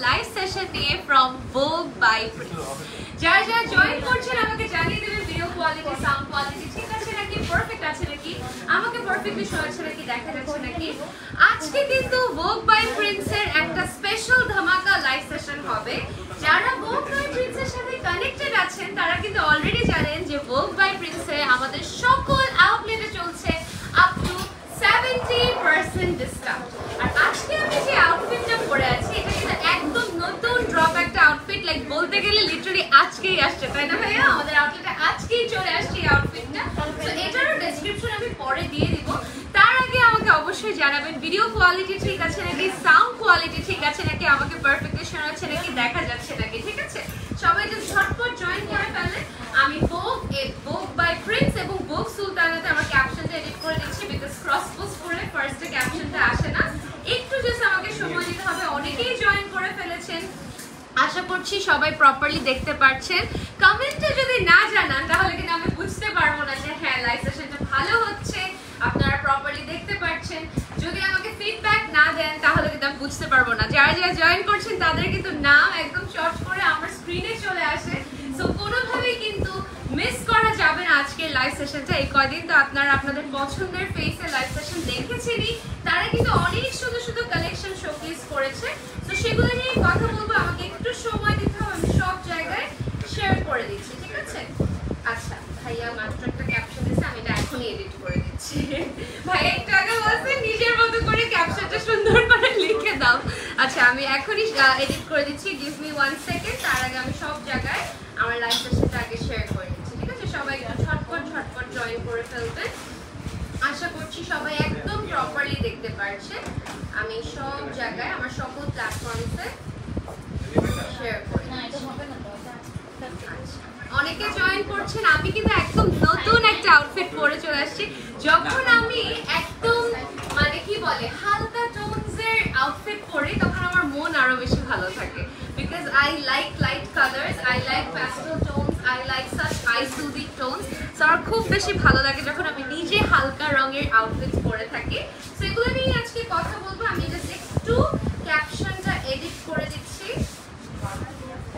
Live session নিয়ে from ভোগ by Prince. যারা যারা জয়েন করছেন আমাকে জানিয়ে দেবেন ভিডিও কোয়ালিটি, সাউন্ড কোয়ালিটি ঠিক আছে নাকি, পারফেক্ট আছে নাকি, আমাকে পারফেক্টলি শো হচ্ছে নাকি, দেখা যাচ্ছে নাকি। আজকে কিন্তু ভোগ বাই প্রিন্সের একটা স্পেশাল ধামাকা লাইভ সেশন হবে। যারা ভোগ বাই প্রিন্সের সাথে কানেক্টেড আছেন তারা কিন্তু অলরেডি জানেন যে ভোগ বাই প্রিন্সে আমাদের সকল আউটলেটে চলছে আপ টু 70% ডিসকাউন্ট। আর আজকে আমি যে আউটফিটটা পরে আছি এটা কিন্তু একদম নতুন ড্রপ একটা আউটফিট, লাইক বলতে গেলে লিটারালি আজকেই আসছে, তাই না ভাইয়া? আমাদের আউটলেটে আজকেই চলে আসছে এই আউটফিটটা। তো এটারও ডেসক্রিপশন আমি পরে দিয়ে দিব। তার আগে আমাকে অবশ্যই জানাবেন ভিডিও কোয়ালিটি ঠিক আছে নাকি, সাউন্ড কোয়ালিটি ঠিক আছে নাকি, আমাকে পারফেক্টলি শোনা যাচ্ছে নাকি, দেখা যাচ্ছে নাকি, ঠিক আছে? সবাই যদি ঝটপট জয়েন করে ফেলে। আমি ভোগ বাই প্রিন্স এবং ভোগ সুলতানাতে আমার ক্যাপশনটা এডিট করে দিচ্ছি, বিকজ ক্রস পোস্ট করলে ফার্স্টে ক্যাপশনটা আসে না। একটু জাস্ট আমাকে সময় দিতে হবে। অনেকেই জয়েন করে ফেলেছেন, আশা করছি সবাই প্রপারলি দেখতে পাচ্ছেন। কমেন্টে যদি না জানান তাহলে কিন্তু আমি বুঝতে পারবো না যে হ্যাঁ লাইভ সেশনটা ভালো হচ্ছে, আপনারা প্রপারলি দেখতে পাচ্ছেন। যদি আমাকে ফিডব্যাক না দেন তাহলে কিন্তু আমি বুঝতে পারবো না। যারা যারা জয়েন করছেন তাদের কিন্তু নাম একদম শর্ট করে আমার স্ক্রিনে চলে আসে, সো কোনোভাবেই কিন্তু মিস করা যাবে না আজকের লাইভ সেশনটা। এই কয়দিন তো আপনারা আপনাদের পছন্দের ফেসে লাইভ সেশন দেখেছেনই, তারা কিন্তু অনেক সুন্দর সুন্দর কালেকশন শোকেস করেছে। তো সেগুলো নিয়ে কথা বলবো, আমাকে একটু সময় দিতে হবে, আমি সব জায়গায় শেয়ার করে দিচ্ছি, ঠিক আছে? আচ্ছা ভাইয়া মাত্র একটা ক্যাপশন দিচ্ছে, আমি এটা এখনই এডিট করে দিচ্ছি। ভাইয়া একটু আগে বলছে নিজের মতো করে ক্যাপশনটা সুন্দর করে লিখে দাও। আচ্ছা আমি এখনই এডিট করে দিচ্ছি, গিভ মি 1 সেকেন্ড। তার আগে আমি সব জায়গায় আমার লাইভ সেশনটা আগে শেয়ার করে দিচ্ছি, ঠিক আছে? সবাই একটু ঝটপট জয়েন করে ফেলবেন। আশা করছি সবাই একদম প্রপারলি দেখতে পারছে। আমি সব জায়গায় আমার সকল প্ল্যাটফর্মসে শেয়ার করে দিচ্ছি। অনেকে জয়েন করছেন। আমি কিন্তু একদম নতুন একটা আউটফিট পরে চলে আসছি। যখন আমি একদম মানে কি বলে হালকা টোনসের আউটফিট পরি তখন আমার মন আরো বেশি ভালো থাকে, because I like light colours, I like pastel tones, I like such I soothing tones. So আমার খুব বেশি ভালো লাগে যখন আমি নিজে হালকা রঙের আউটফিট পরে থাকি। সো এগুলো নিয়ে আজকে কথা বলবো। আমি জাস্ট একটু ক্যাপশনটা এডিট করে দিচ্ছি,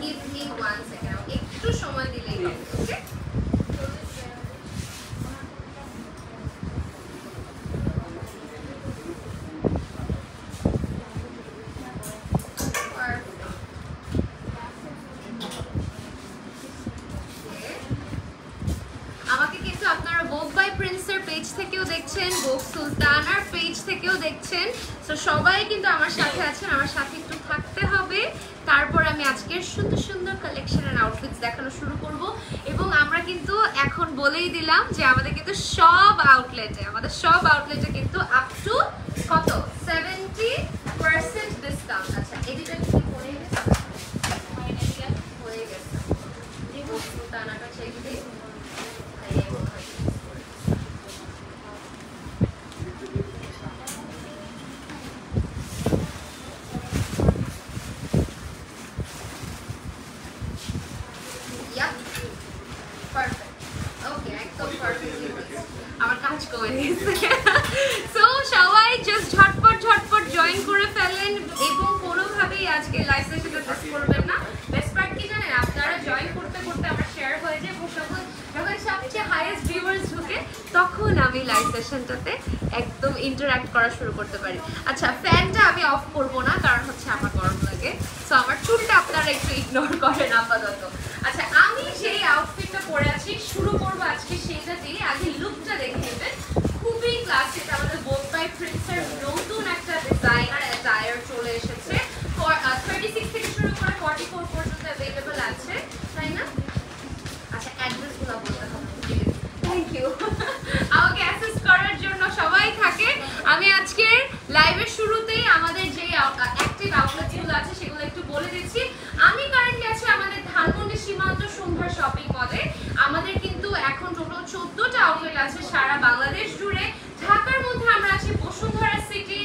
গিভ মি 1 সেকেন্ড, একটু সময় দিলেই হবে, ওকে? আমাকে কিন্তু আপনারা ভোগ বাই প্রিন্সের পেজ থেকেও দেখছেন, ভোগ সুলতানার পেজ থেকেও দেখছেন। তো সবাই কিন্তু আমার সাথে আছেন, আমার সাথে একটু থাকতে হবে। তারপর আমি আজকের সুন্দর সুন্দর কালেকশন এন্ড আউটফিটস দেখানো শুরু করব। এবং আমরা কিন্তু এখন বলেই দিলাম যে আমাদের কিন্তু সব আউটলেটে কিন্তু আপ টু কত 70% ডিসকাউন্ট। আচ্ছা এডিটর কি করে গেছে, হয়ে গেছে। ভোগ সুলতানাটা চেক দিই। সবাই জাস্ট ঝটপট জয়েন করে ফেলেন এবং কোনোভাবেই আজকে লাইভ সেশনটা মিস করবেন না। বেস্ট পার্ট কি জানেন, আপনারা জয়েন করতে করতে আমার শেয়ার হয়ে যায়, যখন সবচেয়ে হাইয়েস্ট ভিউয়ার্স ঢুকে তখন আমি লাইভ সেশনটাতে একদম ইন্টারঅ্যাক্ট করা শুরু করতে পারি। আচ্ছা ফ্যানটা আমি অফ করব না, কারণ হচ্ছে আমার গরম লাগে, সো আমার চুলটা আপনারা একটু ইগনোর করেন আপাতত। আচ্ছা আমি যেই আউটফিটটা পরে আছি শুরু করবো আজকে সেইটা দিয়ে। আগে লুকটা দেখে নেবেন, খুবই ক্লাসিক। আমাদের ভোগ বাই প্রিন্সের নতুন একটা ডিজাইনার অ্যাটায়ার চলে এসেছে। 36 থেকে শুরু করে 44 পর্যন্ত অ্যাভেলেবল আছে, তাই না? আচ্ছা অ্যাড্রেসগুলো বলতে হবে, থ্যাংক ইউ। আমাকে অ্যাসেস করার জন্য সবাই থাকে। আমি আজকের লাইভের শুরুতেই আমাদের যে অ্যাক্টিভ আউটলেটগুলো আছে সেগুলো একটু বলে দিচ্ছি। আমি কারেন্টলি আছি আমাদের ধানমন্ডি সীমান্ত সন্ধ্যা শপিং মলে। আমাদের কিন্তু এখন টোটাল 14টা আউটলেট আছে সারা বাংলাদেশ জুড়ে। ঢাকার মধ্যে আমরা আছি Bashundhara city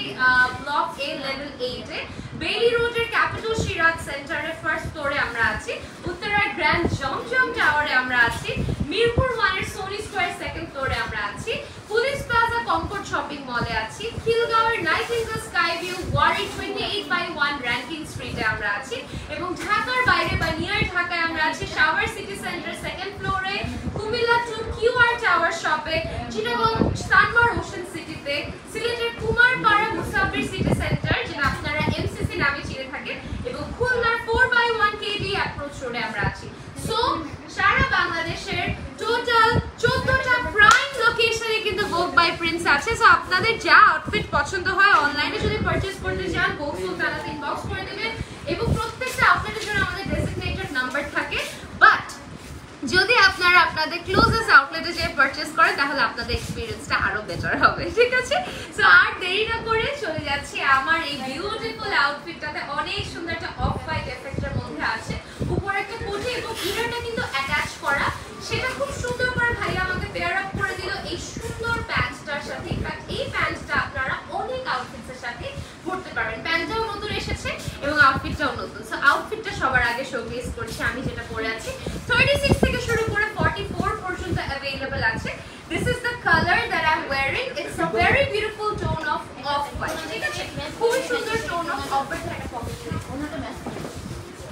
block A level 8 A, Bailey রোডের ক্যাপিটাল সিরাজ সেন্টারের ফার্স্ট ফ্লোরে আমরা আছি, উত্তরার গ্র্যান্ড জমজম টাওয়ারে আমরা আছি, মিরপুর 1 সোনি স্কয়ার সেকেন্ড ফ্লোরে আমরা আছি, পুলিশ প্লাজা কনকর্ড শপিং মলে আছি, খিলগাঁওয়ের নাইটিঙ্গেল স্কাইভিউ ওয়ারি 28/1 র্যাঙ্কিং স্ট্রিটে আমরা আছি এবং ঢাকার বাইরে বা নিয়ার ঢাকায় আমরা আছি শাওয়ার সিটি সেন্টার সেকেন্ড ফ্লোরে, কুমিল্লা 2 কিউআর টাওয়ার শপে, চিটাগং সানমার ওশান সিটিতে, সিলেটের কুমারপাড়া মুসাফির সিটি সেন্টার যেটা আপনারা এমসিসি নামে চিনে থাকেন এবং খুলনার 4/1 কেডি অ্যাপ্রোচ রোডে আমরা আছি। সো সারা বাংলাদেশের টোটাল 14টা প্রাইম লোকেশনে কিন্তু ভোগ বাই প্রিন্স আছে। সো আপনাদের যা আউটফিট পছন্দ হয় অনলাইনে যদি পারচেজ করতে চান ভোগ সুলতানাতে ইনবক্স করে দেবেন এবং প্রত্যেকটা আউটলেটের জন্য আমাদের ডেজিগনেটেড নাম্বার থাকে। বাট যদি আপনারা আপনাদের ক্লোজেস্ট আউটলেটে যেয়ে পারচেজ করেন তাহলে আপনাদের এক্সপেরিয়েন্সটা আরো বেটার হবে, ঠিক আছে? সো আর দেরি না করে চলে যাচ্ছি আমার এই বিউটিফুল আউটফিটটাতে। অনেক সুন্দর একটা অফ হোয়াইট এফেক্টের মধ্যে আছে, উপরে একটা কোটি এবং ইনারটা কিন্তু অ্যাটাচ করা, সেটা খুব সুন্দর করে ভাইয়া আমাকে পেয়ার আপ করে দিল এই সুন্দর প্যান্টটার সাথে। ইনফ্যাক্ট এই প্যান্টটা আপনারা অনেক আউটফিটসের সাথে পরতে পারবেন। প্যান্টটাও নতুন এসেছে এবং আউটফিটটাও নতুন। সো আউটফিটটা সবার আগে শোকেস করছি আমি যেটা পরে আছি। 36 থেকে শুরু করে 44 পর্যন্ত अवेलेबल আছে। This is the color that I'm wearing. It's a very beautiful tone of off-white. ঠিক আছে? খুব সুন্দর টোন অফ অফ-হোয়াইট একটা pocket.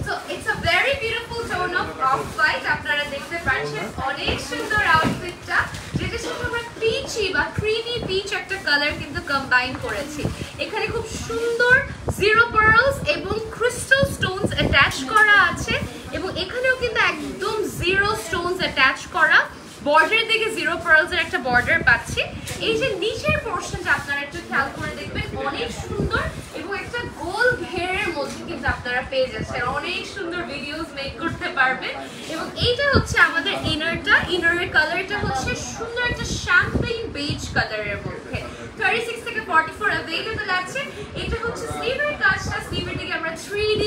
So it's a very beautiful tone of off-white. আপনারা দেখতে পাচ্ছেন অনেক সুন্দর আউটফিটটা, যেটার সাথে আমরা পিচি বা ক্রিমি পিচ একটা কালার কিন্তু কম্বাইন করেছি। এখানে খুব সুন্দর জিরো পার্লস এবং ক্রিস্টাল স্টোনস অ্যাটাচ করা আছে এবং এখানেও কিন্তু একদম জিরো স্টোনস অ্যাটাচ করা। বর্ডারের দিকে জিরো পার্লস এর একটা বর্ডার পাচ্ছি। এই যে নিচের পোরশনটা আপনারা একটু খেয়াল করে দেখবেন অনেক সুন্দর এবং একটা গোল ঘেরের মধ্যে কিন্তু আপনারা পেয়ে যাচ্ছেন। অনেক সুন্দর ভিডিওস মেক করতে পারবেন এবং এইটা হচ্ছে আমাদের ইনারটা। ইনারের কালারটা হচ্ছে সুন্দর একটা শ্যাম্পেইন বেজ কালারের মধ্যে। 36 থেকে 44 अवेलेबल আছে। এটা হচ্ছে স্লিভের কাজটা, স্লিভের দিকে আমরা 3D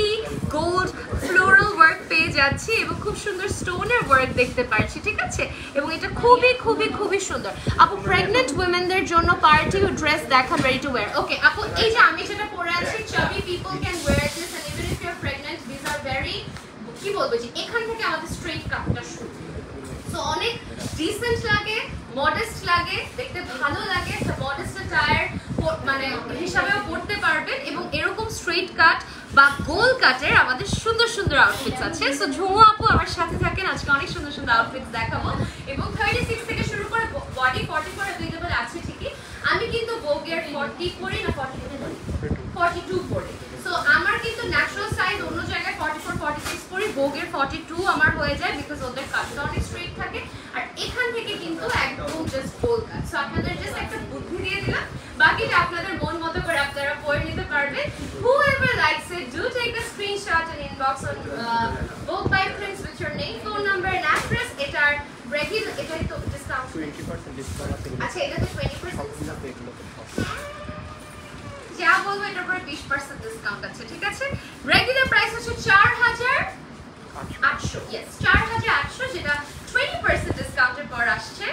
গোল্ড ফ্লোরাল ওয়ার্ক পেয়ে যাচ্ছি এবং খুব সুন্দর স্টোনের ওয়ার্ক দেখতে পাচ্ছি, ঠিক আছে? এবং এটা খুবই খুবই খুবই সুন্দর। আপু প্রেগন্যান্ট উইমেনদের জন্য পার্টি ড্রেস দেখান রেডি টু ওয়্যার। ওকে আপু, এই যে আমি যেটা পরে আছি chubby people can wear this and even if you are pregnant this are very কি বলবো যে এখান থেকে আমাদের স্ট্রেট কাটটা শুরু। সো অনেক ডিসেন্ট লাগে, মডেস্ট লাগে, দেখতে ভালো লাগে। একটা মডেস্ট টায়ার মানে হিসাবেও পড়তে পারবেন এবং এরকম স্ট্রেট কাট বা গোল কাটের আমাদের সুন্দর সুন্দর আউটফিটস আছে। সো ঝুমু আপু আমার সাথে থাকেন, আজকে অনেক সুন্দর সুন্দর আউটফিটস দেখাবো এবং 36 থেকে শুরু করে বডি 44 अवेलेबल আছে ঠিকই। আমি কিন্তু ভোগের 40 পরি না 42 পরি। সো আমার কিন্তু ন্যাচারাল সাইজ অন্য জায়গায় 44 46 পরি, ভোগের 42 আমার হয়ে যায় বিকজ ওদের কাটটা অনেক স্ট্রেট থাকে আর এখান থেকে কিন্তু একদম জাস্ট গোল কাট। সো আপনাদের জাস্ট একটা বুদ্ধি দিয়ে দিলাম, বাকিটা আপনাদের মন মতো করে আপনারা পরে নিতে পারবেন। Whoever likes it, do take a screenshot and inbox on Vogue by Prince with your name, phone number and address. এটার রেগুলার এটাই তো ডিসকাউন্ট 20% ডিসকাউন্ট আছে। আচ্ছা এটা তো 20% যা বলবো এটার উপরে 20% ডিসকাউন্ট আছে, ঠিক আছে? রেগুলার প্রাইস হচ্ছে 4800। यस 4800, যেটা 20% ডিসকাউন্টের পর আসছে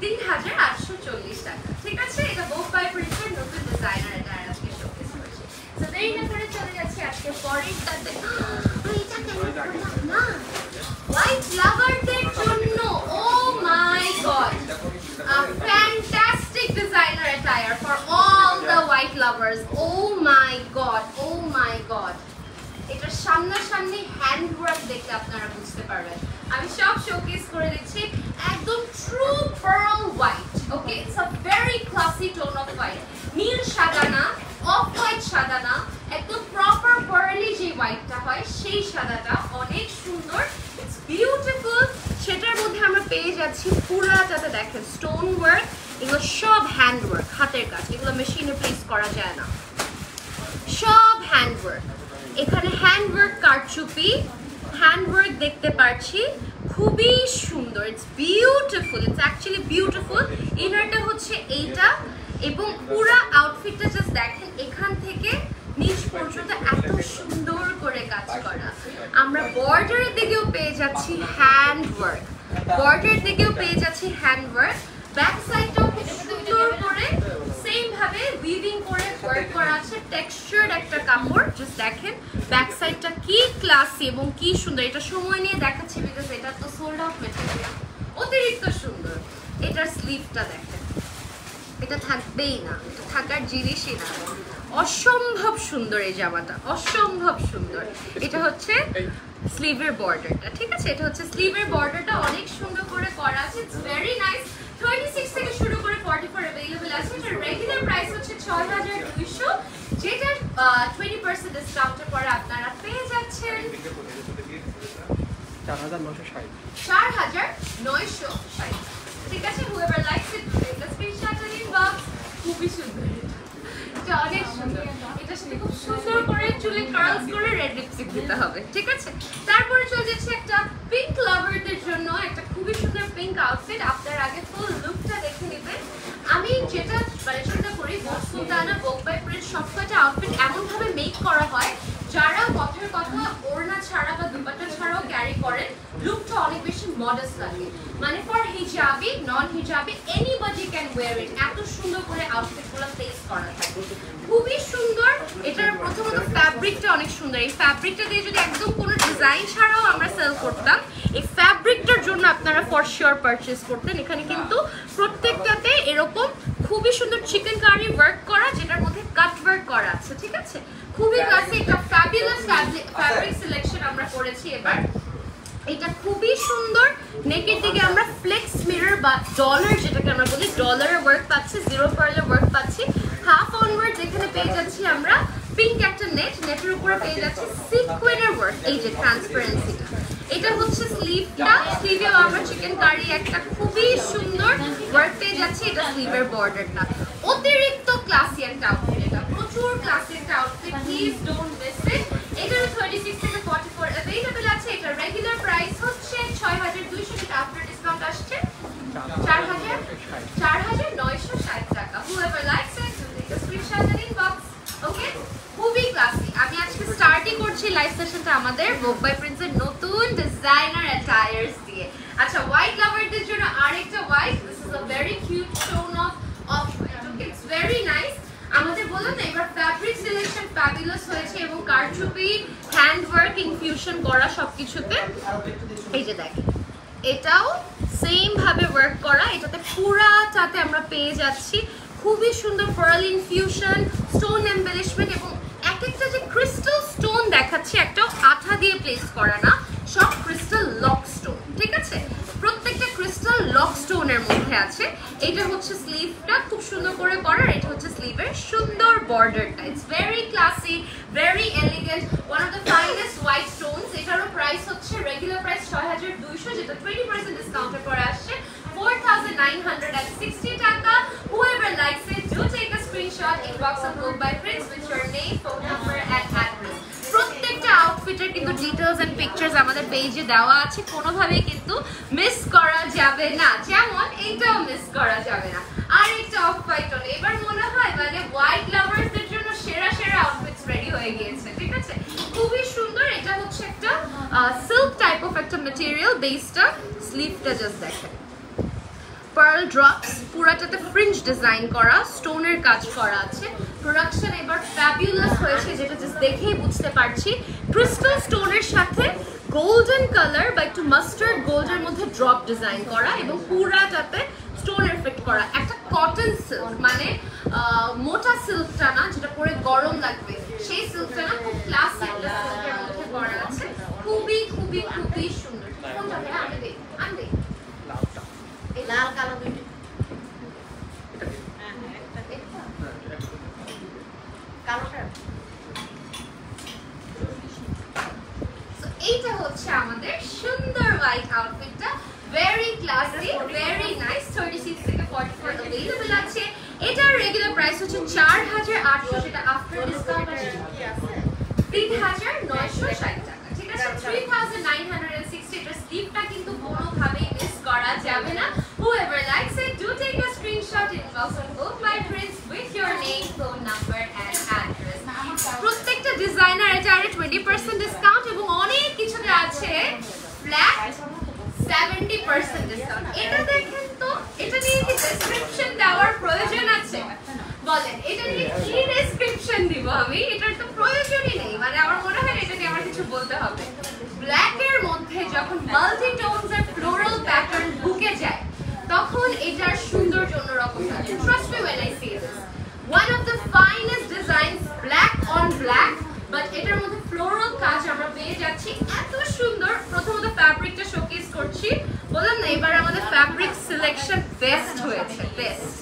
3840 টাকা, ঠিক আছে? এটা ভোগ বাই প্রিন্সের নতুন ডিজাইনার, এটা আজকে শোকেস করেছে। সো দেরি না করে চলে যাচ্ছি আজকে পরেরটাতে। এটা কেন না হোয়াইট লাভারদের জন্য। ও মাই god, a fantastic designer attire for all the white lovers. Oh my god, oh my god. এটা সামনাসামনি হ্যান্ড ওয়ার্ক দেখে আপনারা বুঝতে পারবেন। আমি সব শোকেস করে দিচ্ছি একদম true pearl white. Okay, it's a very classy tone of white. নীল সাদা না, অফ হোয়াইট সাদা না, একদম প্রপার পার্লি যে হোয়াইটটা হয় সেই সাদাটা অনেক সুন্দর। It's beautiful. সেটার মধ্যে আমরা পেয়ে যাচ্ছি পুরাটাতে দেখেন স্টোন ওয়ার্ক, এগুলো সব হ্যান্ড ওয়ার্ক, হাতের কাজ, এগুলো মেশিনে প্লেস করা যায় না, সব হ্যান্ড ওয়ার্ক। এখানে হ্যান্ড ওয়ার্ক কারচুপি, হ্যান্ড ওয়ার্ক দেখতে পাচ্ছি, খুবই সুন্দর। It's beautiful, it's actually beautiful. ইনারটা হচ্ছে এইটা এবং পুরো আউটফিটটা জাস্ট দেখেন এখান থেকে নিচ পর্যন্ত এত সুন্দর করে কাজ করা। আমরা বর্ডারের দিকেও পেয়ে যাচ্ছি হ্যান্ড ওয়ার্ক, বর্ডারের দিকেও পেয়ে যাচ্ছি হ্যান্ড ওয়ার্ক। ব্যাক সাইডটাও খুব সুন্দর করে সেম ভাবে উইভিং করে ওয়ার্ক করা আছে। টেক্সচার্ড একটা কাপড়, জাস্ট দেখেন ব্যাক সাইডটা কি ক্লাসি এবং কি সুন্দর। এটা সময় নিয়ে দেখাচ্ছি বিকজ এটা তো সোল্ড আউট ম্যাটেরিয়াল, অতিরিক্ত সুন্দর। এটার স্লিভটা দেখেন এটা থাকবেই না, এটা থাকার জিনিসই না। অসম্ভব সুন্দর এই জামাটা, অসম্ভব সুন্দর। এটা হচ্ছে স্লিভের বর্ডারটা, ঠিক আছে? এটা হচ্ছে স্লিভের বর্ডারটা অনেক সুন্দর করে করা আছে। It's very nice. 26 থেকে শুরু করে 44 अवेलेबल আছে। এটার রেগুলার প্রাইস হচ্ছে 6200, যেটা 20% ডিসকাউন্টের পরে আপনারা পেয়ে যাচ্ছেন 4960। ঠিক আছে? whoever likes it take a screenshot and inbox। খুবই সুন্দর, এটা অনেক সুন্দর। এটা সাথে খুব সুন্দর করে চুলে কার্লস করে রেড লিপস্টিক দিতে হবে, ঠিক আছে? তারপরে চলে যাচ্ছে একটা পিঙ্ক লাভারদের জন্য একটা খুবই সুন্দর পিঙ্ক আউটফিট। আপনার আগে ফুল লুকটা দেখে নেবেন। আমি যেটা চিন্তা করি, ভোগ সুলতানা, ভোগ বাই প্রিন্স সবকটা আউটফিট এমন ভাবে মেক করা হয় যারা কথার কথা ওড়না ছাড়া বা দুপাট্টা ছাড়াও ক্যারি করেন, লুকটা অনেক বেশি মডেস্ট লাগে। মানে for hijabi, non hijabi, anybody can wear it. এত সুন্দর করে আউটফিটগুলো প্লেস করা থাকে, খুবই সুন্দর। এটার প্রথমত ফ্যাব্রিকটা অনেক সুন্দর। এই ফ্যাব্রিকটা দিয়ে যদি একদম কোনো ডিজাইন ছাড়াও আমরা সেল করতাম, এই ফ্যাব্রিকটার জন্য আপনারা ফর শিওর পারচেজ করতেন। এখানে কিন্তু প্রত্যেকটাতে এরকম খুবই সুন্দর চিকেন কারি ওয়ার্ক করা, যেটার মধ্যে কাট ওয়ার্ক করা আছে, ঠিক আছে? খুবই ক্লাসি, একটা ফ্যাবুলাস ফ্যাব্রিক সিলেকশন আমরা করেছি এবার। এটা খুবই সুন্দর। নেকের দিকে আমরা ফ্লেক্স মিরর বা ডলার, যেটাকে আমরা বলি, ডলারের ওয়ার্ক পাচ্ছি, জিরো পার্লের ওয়ার্ক পাচ্ছি। হাফ অনওয়ার্ড যেখানে পেয়ে যাচ্ছি আমরা পিঙ্ক একটা নেট, নেটের উপরে পেয়ে যাচ্ছি সিকোয়েনের ওয়ার্ক, এই যে ট্রান্সপারেন্সিটা। এটা হচ্ছে স্লিভটা, স্লিভেও আমরা চিকেন কারি একটা খুবই সুন্দর ওয়ার্ক পেয়ে যাচ্ছি। এটা স্লিভের বর্ডারটা অতিরিক্ত ক্লাসি একটা আউটফিট, এটা প্রচুর ক্লাসি একটা outfit. Please don't miss it. এটার 26 থেকে 44 अवेलेबल আছে। এটা রেগুলার প্রাইস হচ্ছে 6200, যেটা আফটার ডিসকাউন্ট আসছে 4960 টাকা। whoever likes it take a screenshot and inbox। ওকে, খুবই ক্লাসি। আমি আজকে স্টার্টই করছি লাইভ সেশনটা আমাদের ভোগ বাই প্রিন্সের নতুন ডিজাইনার অ্যাটায়ার্স দিয়ে। আচ্ছা, হোয়াইট লাভারদের জন্য আরেকটা white. This is a very cute tone of white. Okay, it's very nice. আমাদের বললাম না, এবার ফ্যাব্রিক সিলেকশন ফ্যাবুলাস হয়েছে এবং কারচুপি, হ্যান্ড ওয়ার্ক, ইনফিউশন করা সবকিছুতে। এই যে দেখেন, এটাও সেম ভাবে ওয়ার্ক করা। এটাতে পুরাটাতে আমরা পেয়ে যাচ্ছি খুবই সুন্দর পার্ল ইনফিউশন, স্টোন এমবেলিশমেন্ট, এবং এক একটা যে ক্রিস্টাল স্টোন দেখাচ্ছি, একটাও আঠা দিয়ে প্লেস করা না, সব ক্রিস্টাল লক স্টোন, ঠিক আছে? প্রত্যেকটা ক্রিস্টাল লক স্টোনের মধ্যে আছে। এটা হচ্ছে স্লিভটা খুব সুন্দর করে করা, এটা হচ্ছে স্লিভের সুন্দর বর্ডারটা। It's very classy, very elegant, one of the finest white Stones. এটারও প্রাইস হচ্ছে রেগুলার প্রাইস 6200, যেটা 20% ডিসকাউন্টের পরে আসছে 4960 টাকা। whoever likes it do take a screenshot, inbox of Vogue by Prince with your name, phone number and address। প্রত্যেকটা আউটফিটের কিন্তু details and pictures আমাদের পেজে দেওয়া আছে, কোনোভাবেই কিন্তু মিস করা যাবে না। যেমন এইটাও মিস করা যাবে না। আর একটা অফ হোয়াইট টোন, এবার মনে হয় মানে হোয়াইট লাভারসদের জন্য সেরা সেরা আউটফিটস রেডি হয়ে গিয়েছে, ঠিক আছে? খুবই সুন্দর। এটা হচ্ছে একটা সিল্ক টাইপ অফ একটা ম্যাটেরিয়াল, বেসটা, স্লিভটা জাস্ট দেখেন, পার্ল ড্রপস, পুরাটাতে ফ্রিঞ্জ ডিজাইন করা, স্টোনের কাজ করা আছে। প্রোডাকশন এবার ফ্যাবুলাস হয়েছে, যেটা জাস্ট দেখেই বুঝতে পারছি। ক্রিস্টাল স্টোনের সাথে গোল্ডেন কালার বা একটু মাস্টার্ড গোল্ডের মধ্যে ড্রপ ডিজাইন করা, এবং পুরাটাতে স্টোন এফেক্ট করা। একটা কটন সিল্ক, মানে মোটা সিল্কটা না, যেটা পরে গরম লাগবে, সেই সিল্কটা না, খুব ক্লাসি একটা সিল্কের মধ্যে করা আছে। খুবই খুবই খুবই সুন্দর। কোনটা ভাই? আমি দেই, আমি দেই। এই লাল কালো দুইটা, এইটা হচ্ছে আমাদের সুন্দর হোয়াইট আউটফিটটা। Very classy, very nice. 36 থেকে 44 अवेलेबल আছে। এটার রেগুলার প্রাইস হচ্ছে 4800, যেটা আফটার ডিসকাউন্ট আছে 3960 টাকা, ঠিক আছে? 3960। এটার স্লিভটা কিন্তু কোনোভাবেই মিস করা যাবে না। whoever likes it do take a screenshot, inbox on Vogue by Prince with your name, phone number and address। প্রত্যেকটা ডিজাইনার এটা 20% ডিসকাউন্ট, এবং অনেক কিছুতে আছে ফ্ল্যাট 70% ডিসকাউন্ট। এটা দেখেন তো, এটা নিয়ে কি ডেসক্রিপশন দেওয়ার প্রয়োজন আছে? বলেন, এটা নিয়ে কি ডেসক্রিপশন দিব আমি? এটার তো প্রয়োজনই নেই। মানে আমার মনে হয় এটা নিয়ে আমার কিছু বলতে হবে। ব্ল্যাক এর মধ্যে যখন মাল্টি টোনস আর ফ্লোরাল প্যাটার্ন ঢুকে যায়, তখন এটার সৌন্দর্য অন্যরকম থাকে। ট্রাস্ট মি, when বেস্ট হয়েছে, বেস্ট।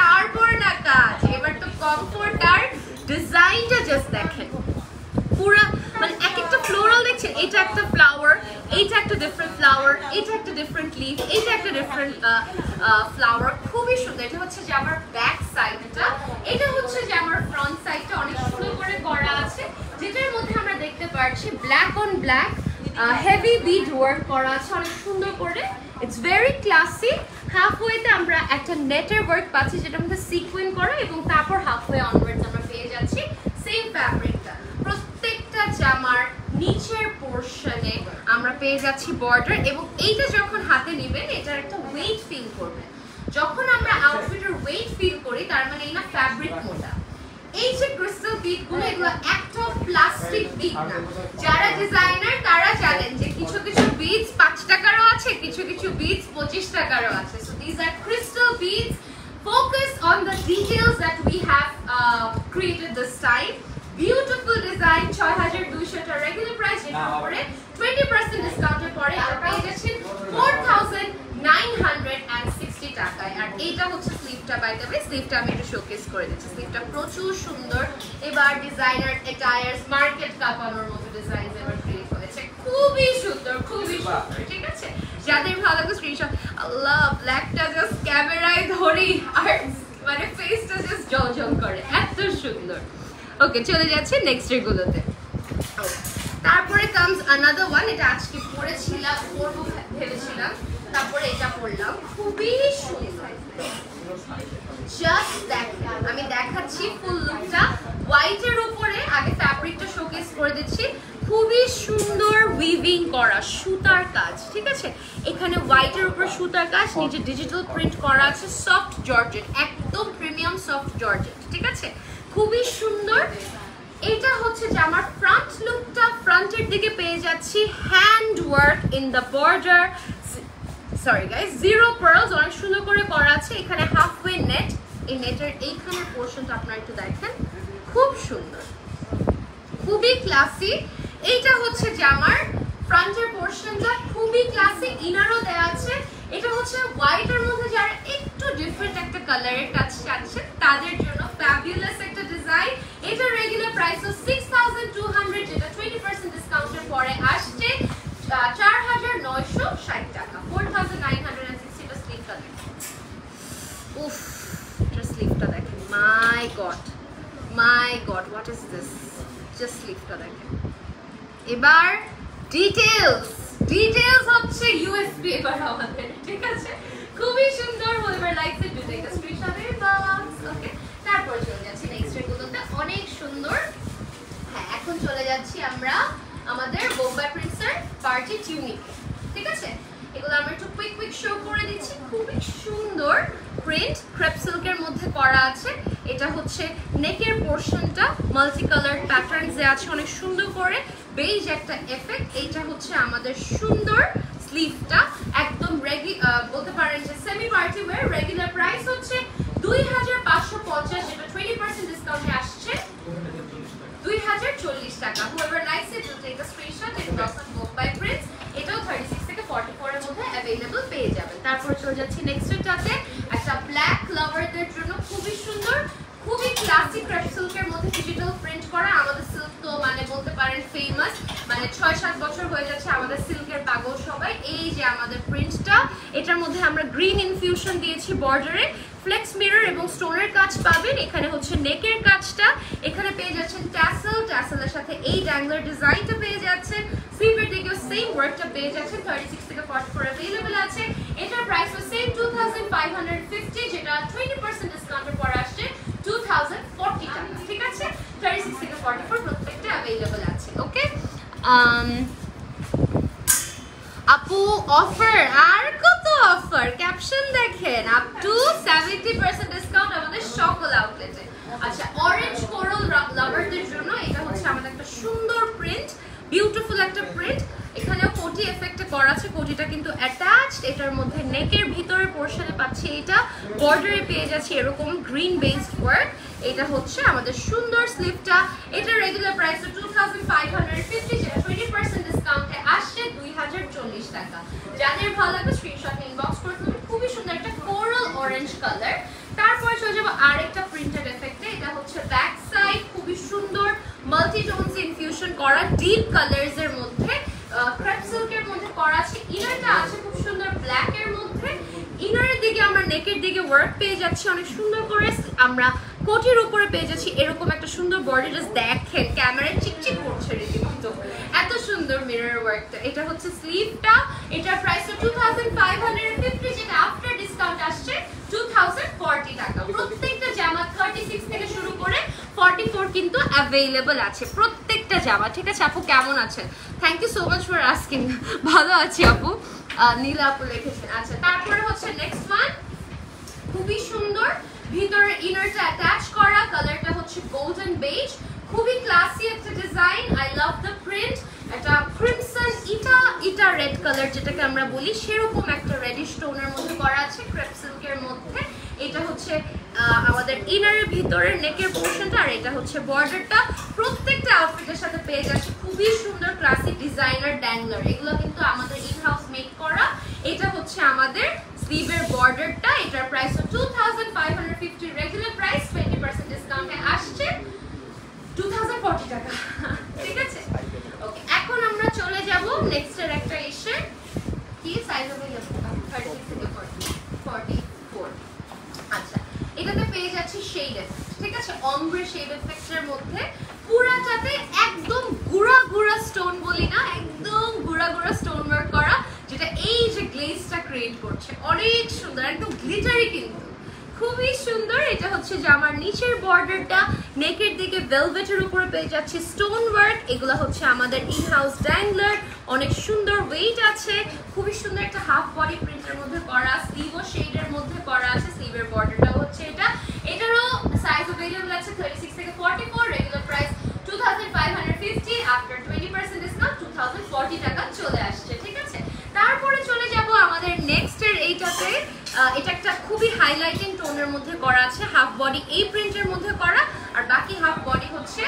তারপর না কাজ, এবার তো কমফোর্ট আর ডিজাইনটা জাস্ট দেখেন, পুরা মানে এক একটা ফ্লোরাল দেখছেন, এটা একটা ফ্লাওয়ার, এইটা একটা ডিফারেন্ট ফ্লাওয়ার, এটা একটা ডিফারেন্ট লিফ, এটা একটা ডিফারেন্ট ফ্লাওয়ার, খুবই সুন্দর। এটা হচ্ছে যে আমার ব্যাক সাইডটা, এটা হচ্ছে যে আমার ফ্রন্ট সাইডটা অনেক সুন্দর করে করা আছে, যেটার মধ্যে আমরা দেখতে পাচ্ছি black on black heavy bead work করা আছে অনেক সুন্দর করে। It's very classy. হাফওয়েতে আমরা একটা নেটের ওয়ার্ক পাচ্ছি যেটার মধ্যে সিকুয়েন্স করা, এবং তারপর হাফওয়ে অনওয়ার্ডস আমরা পেয়ে যাচ্ছি সেম ফ্যাব্রিকটা। প্রত্যেকটা জামার নিচের পোরশনে আমরা পেয়ে যাচ্ছি বর্ডার, এবং এইটা যখন হাতে নেবেন এটার একটা ওয়েট ফিল করবেন। যখন আমরা আউটফিটের ওয়েট ফিল করি তার মানে এই না ফ্যাব্রিক মোটা। এই যে ক্রিস্টাল বিট গুলো, এগুলো একটা প্লাস্টিক বিট না। যারা ডিজাইনার তারা জানেন যে কিছু কিছু বিটস 5 টাকারও আছে, কিছু কিছু বিটস 25 টাকারও আছে। So this are crystal beads. Focus on the details that we have created this time. Beautiful design, 6200 টা রেগুলার প্রাইস, এটার উপরে 20% ডিসকাউন্টের পরে আমরা পেয়ে যাচ্ছি 4960 টাকায়। আর এইটা হচ্ছে স্লিভটা, বাই দ্য ওয়ে স্লিভটা আমি একটু শোকেস করে দিচ্ছি। স্লিভটা প্রচুর সুন্দর। এবার ডিজাইনার অ্যাটায়ার্স, মার্কেট কাঁপানোর মতো ডিজাইন এবার ক্রিয়েট হয়েছে, খুবই সুন্দর, খুবই সুন্দর। ঠিক আছে, যাদের ভালো লাগে স্ক্রিনশট। আল্লাহ, ব্ল্যাকটা জাস্ট ক্যামেরায় ধরি আর মানে ফেসটা জাস্ট জলজল করে, এত সুন্দর। ওকে, চলে যাচ্ছে নেক্সট এগুলোতে। তারপরে কামস আনাদার ওয়ান, এটা আজকে পরেছিলাম, পরবো ভেবেছিলাম, তারপরে এটা পরলাম, খুবই সুন্দর। জাস্ট দেখেন, আমি দেখাচ্ছি ফুল লুকটা। হোয়াইটের উপরে আগে ফ্যাব্রিকটা শোকেস করে দিচ্ছি, খুবই সুন্দর উইভিং করা সুতার কাজ। ঠিক আছে, এখানে হোয়াইটের উপর সুতার কাজ, নিচে ডিজিটাল প্রিন্ট করা আছে, সফট জর্জেট, একদম প্রিমিয়াম সফট জর্জেট। ঠিক আছে, খুবই সুন্দর। এটা হচ্ছে যে আমার ফ্রন্ট লুকটা, ফ্রন্টের দিকে পেয়ে যাচ্ছি hand work in the border, sorry guys, zero pearls, অনেক সুন্দর করে করা আছে। এখানে হাফওয়ে নেট, এই নেটের এইখানের পোর্শনটা আপনারা একটু দেখেন, খুব সুন্দর, খুবই ক্লাসি। এইটা হচ্ছে যে আমার ফ্রন্টের পোর্শনটা, খুবই ক্লাসি, ইনারও দেওয়া আছে। এটা হচ্ছে হোয়াইটের মধ্যে যারা একটু ডিফারেন্ট একটা কালারের টাচ চাচ্ছেন তাদের জন্য ফ্যাবুলাস একটা ডিজাইন। এটা রেগুলার প্রাইস 6200, যেটা 20% ডিসকাউন্টের পরে আসছে 4960 টাকা, 4960। এটা স্লিভটা দেখেন, উফ, এটা স্লিভটা দেখেন, my god, my god, what is this, just স্লিভটা দেখেন। এবার ডিটেইলস, ডিটেইলস হচ্ছে ইউএসপি এবার আমাদের। ঠিক আছে, খুবই সুন্দর। এবার লাইকস এর দুটো একটা স্ক্রিনশটের বক্স। ওকে, তারপর চলে যাচ্ছি নেক্সট এগুলোতে, অনেক সুন্দর। হ্যাঁ, এখন চলে যাচ্ছি আমরা আমাদের বোম্বাই প্রিন্সের পার্টি টিউনিক। ঠিক আছে, এগুলো আমরা একটু কুইক কুইক শো করে দিচ্ছি। খুবই সুন্দর প্রিন্ট, ক্রেপ সিল্কের মধ্যে করা আছে। এটা হচ্ছে নেকের পোর্শনটা মাল্টি কালার প্যাটার্নস এ আছে অনেক সুন্দর করে, বেজ একটা এফেক্ট। এইটা হচ্ছে আমাদের সুন্দর স্লিভটা, একদম বলতে পারেন যে semi party wear. Regular price হচ্ছে 2550, যেটা 20% ডিসকাউন্টে আসছে 2040 টাকা। whoever likes it will take a screenshot and box on Bombay Prints। এটাও 36 থেকে 44 এর মধ্যে अवेलेबल পেয়ে যাবেন। তারপর চলে যাচ্ছি নেক্সট এটাতে, একটা ব্ল্যাক লাভারদের জন্য খুবই সুন্দর, খুবই ক্লাসিক ক্রেপ সিল্কের মধ্যে ডিজিটাল প্রিন্ট করা। আমাদের সিল্ক তো মানে বলতে পারেন ফেমাস, মানে 6-7 বছর হয়ে যাচ্ছে আমাদের সিল্কের পাগল সবাই। এই যে আমাদের প্রিন্টটা, এটার মধ্যে আমরা গ্রিন ইনফিউশন দিয়েছি বর্ডারে, ফ্লেক্স মিরর এবং স্টোনের কাজ পাবেন। এখানে হচ্ছে নেকের কাজটা, এখানে পেয়ে যাচ্ছেন ট্যাসেল, ট্যাসেলের সাথে এই ড্যাংলার ডিজাইনটা পেয়ে যাচ্ছেন। স্লিভের দিকেও সেম ওয়ার্কটা পেয়ে যাচ্ছেন, 36 থেকে 44 अवेलेबल আছে। এটার প্রাইস হচ্ছে 2550, যেটা 20% ডিসকাউন্টের পর আসছে 2040 টাকা। ঠিক আছে, 36 থেকে 44 প্রত্যেকটা अवेलेबल আছে। ওকে আপু, অফার আর কত অফার, ক্যাপশন দেখেন, আপ টু 70% ডিসকাউন্ট আমাদের সকল আউটলেটে। আচ্ছা, অরেঞ্জ কোরাল লাভারদের জন্য এটা হচ্ছে আমাদের একটা সুন্দর প্রিন্ট, বিউটিফুল একটা প্রিন্ট। এখানেও কোটি এফেক্টে করা আছে, কোটিটা কিন্তু অ্যাটাচড। এটার মধ্যে নেকের ভিতরের পোর্শনে পাচ্ছি এটা, বর্ডারে পেয়ে যাচ্ছে এরকম গ্রিন বেসড ওয়ার্ক। এটা হচ্ছে আমাদের সুন্দর স্লিভটা। এটা রেগুলার প্রাইস 2550, যেটা 20% ডিসকাউন্টে আসছে 2040 টাকা। যাদের ভালো লাগবে স্ক্রিনশট ইনবক্স করে দেবেন। খুবই সুন্দর একটা কোরাল নেকের দিকে ওয়ার্ক পেয়ে যাচ্ছি অনেক সুন্দর করে, আমরা কোটির উপরে পেয়ে যাচ্ছি এরকম একটা সুন্দর বডি। জাস্ট দেখেন ক্যামেরায় চিকচিক করছে রীতিমতো, এত সুন্দর মিরর ওয়ার্কটা। এটা হচ্ছে স্লিভটা, এটার প্রাইস 2550, যেটা আফটার ডিসকাউন্ট আসছে 2040 টাকা। প্রত্যেকটা জামা 36 থেকে শুরু করে 44 কিন্তু অ্যাভেলেবল আছে প্রত্যেকটা জামা। ঠিক আছে আপু, কেমন আছেন? Thank you so much for asking. ভালো আছি আপু, নীলা আপু লিখেছেন। আচ্ছা, তারপরে হচ্ছে নেক্সট ওয়ান, খুবই সুন্দর, ভিতরে ইনারটা অ্যাটাচ করা, কালারটা হচ্ছে গোল্ডেন বেজ, খুবই ক্লাসি একটা design. I love the print. এটা ক্রিমসন ইটা রেড কালার যেটাকে আমরা বলি, সেরকম একটা রেডিশ টোনের মধ্যে করা আছে ক্রেপ সিল্কের মধ্যে। এটা হচ্ছে আমাদের ইনারের ভিতরের নেকের পোর্শনটা, আর এটা হচ্ছে বর্ডারটা। প্রত্যেকটা আউটফিটের সাথে পেয়ে যাচ্ছে খুবই সুন্দর ক্লাসিক ডিজাইনার ড্যাংলার, এগুলো কিন্তু আমাদের ইন হাউস মেক করা। এটা হচ্ছে আমাদের স্লিভের বর্ডারটা, এটার প্রাইস 2550, রেগুলার প্রাইস 20% ডিসকাউন্টে আসছে 2040 টাকা। ঠিক আছে, ওকে। এখন আমরা চলে যাব নেক্সট এর একটা এসে, কি সাইজ হবে 36 থেকে 44। আচ্ছা, এটাতে পেয়ে যাচ্ছি শেড এফেক্ট। ঠিক আছে, অমব্রে শেড এফেক্টের মধ্যে পুরাটাতে একদম গুড়া গুড়া স্টোন বলি না, একদম গুড়া গুড়া স্টোন ওয়ার্ক করা, যেটা এই যে গ্লেজটা ক্রিয়েট করছে অনেক সুন্দর, একদম গ্লিটারি কিন্তু খুবই সুন্দর। এটা হচ্ছে জামার নিচের বর্ডারটা, নেকের দিকে ভেলভেটের উপরে পেয়ে যাচ্ছে স্টোন ওয়ার্ক। এগুলো হচ্ছে আমাদের ইন হাউস ড্যাংলার, অনেক সুন্দর ওয়েট আছে, খুবই সুন্দর একটা হাফ বডি প্রিন্টের মধ্যে করা, স্লিভও শেডের মধ্যে করা আছে। স্লিভের বর্ডারটা হচ্ছে এটা, এটারও সাইজ अवेलेबल আছে 36 থেকে 44, রেগুলার প্রাইস 2550, আফটার 20% ডিসকাউন্ট 2040 টাকা চলে আসছে। ঠিক আছে, তারপরে চলে যাব আমাদের নেক্সট এর এইটাতে। এটা একটা খুবই হাইলাইটিং টোনের মধ্যে করা আছে, হাফ বডি এই প্রিন্টের মধ্যে করা, আর বাকি হাফ বডি হচ্ছে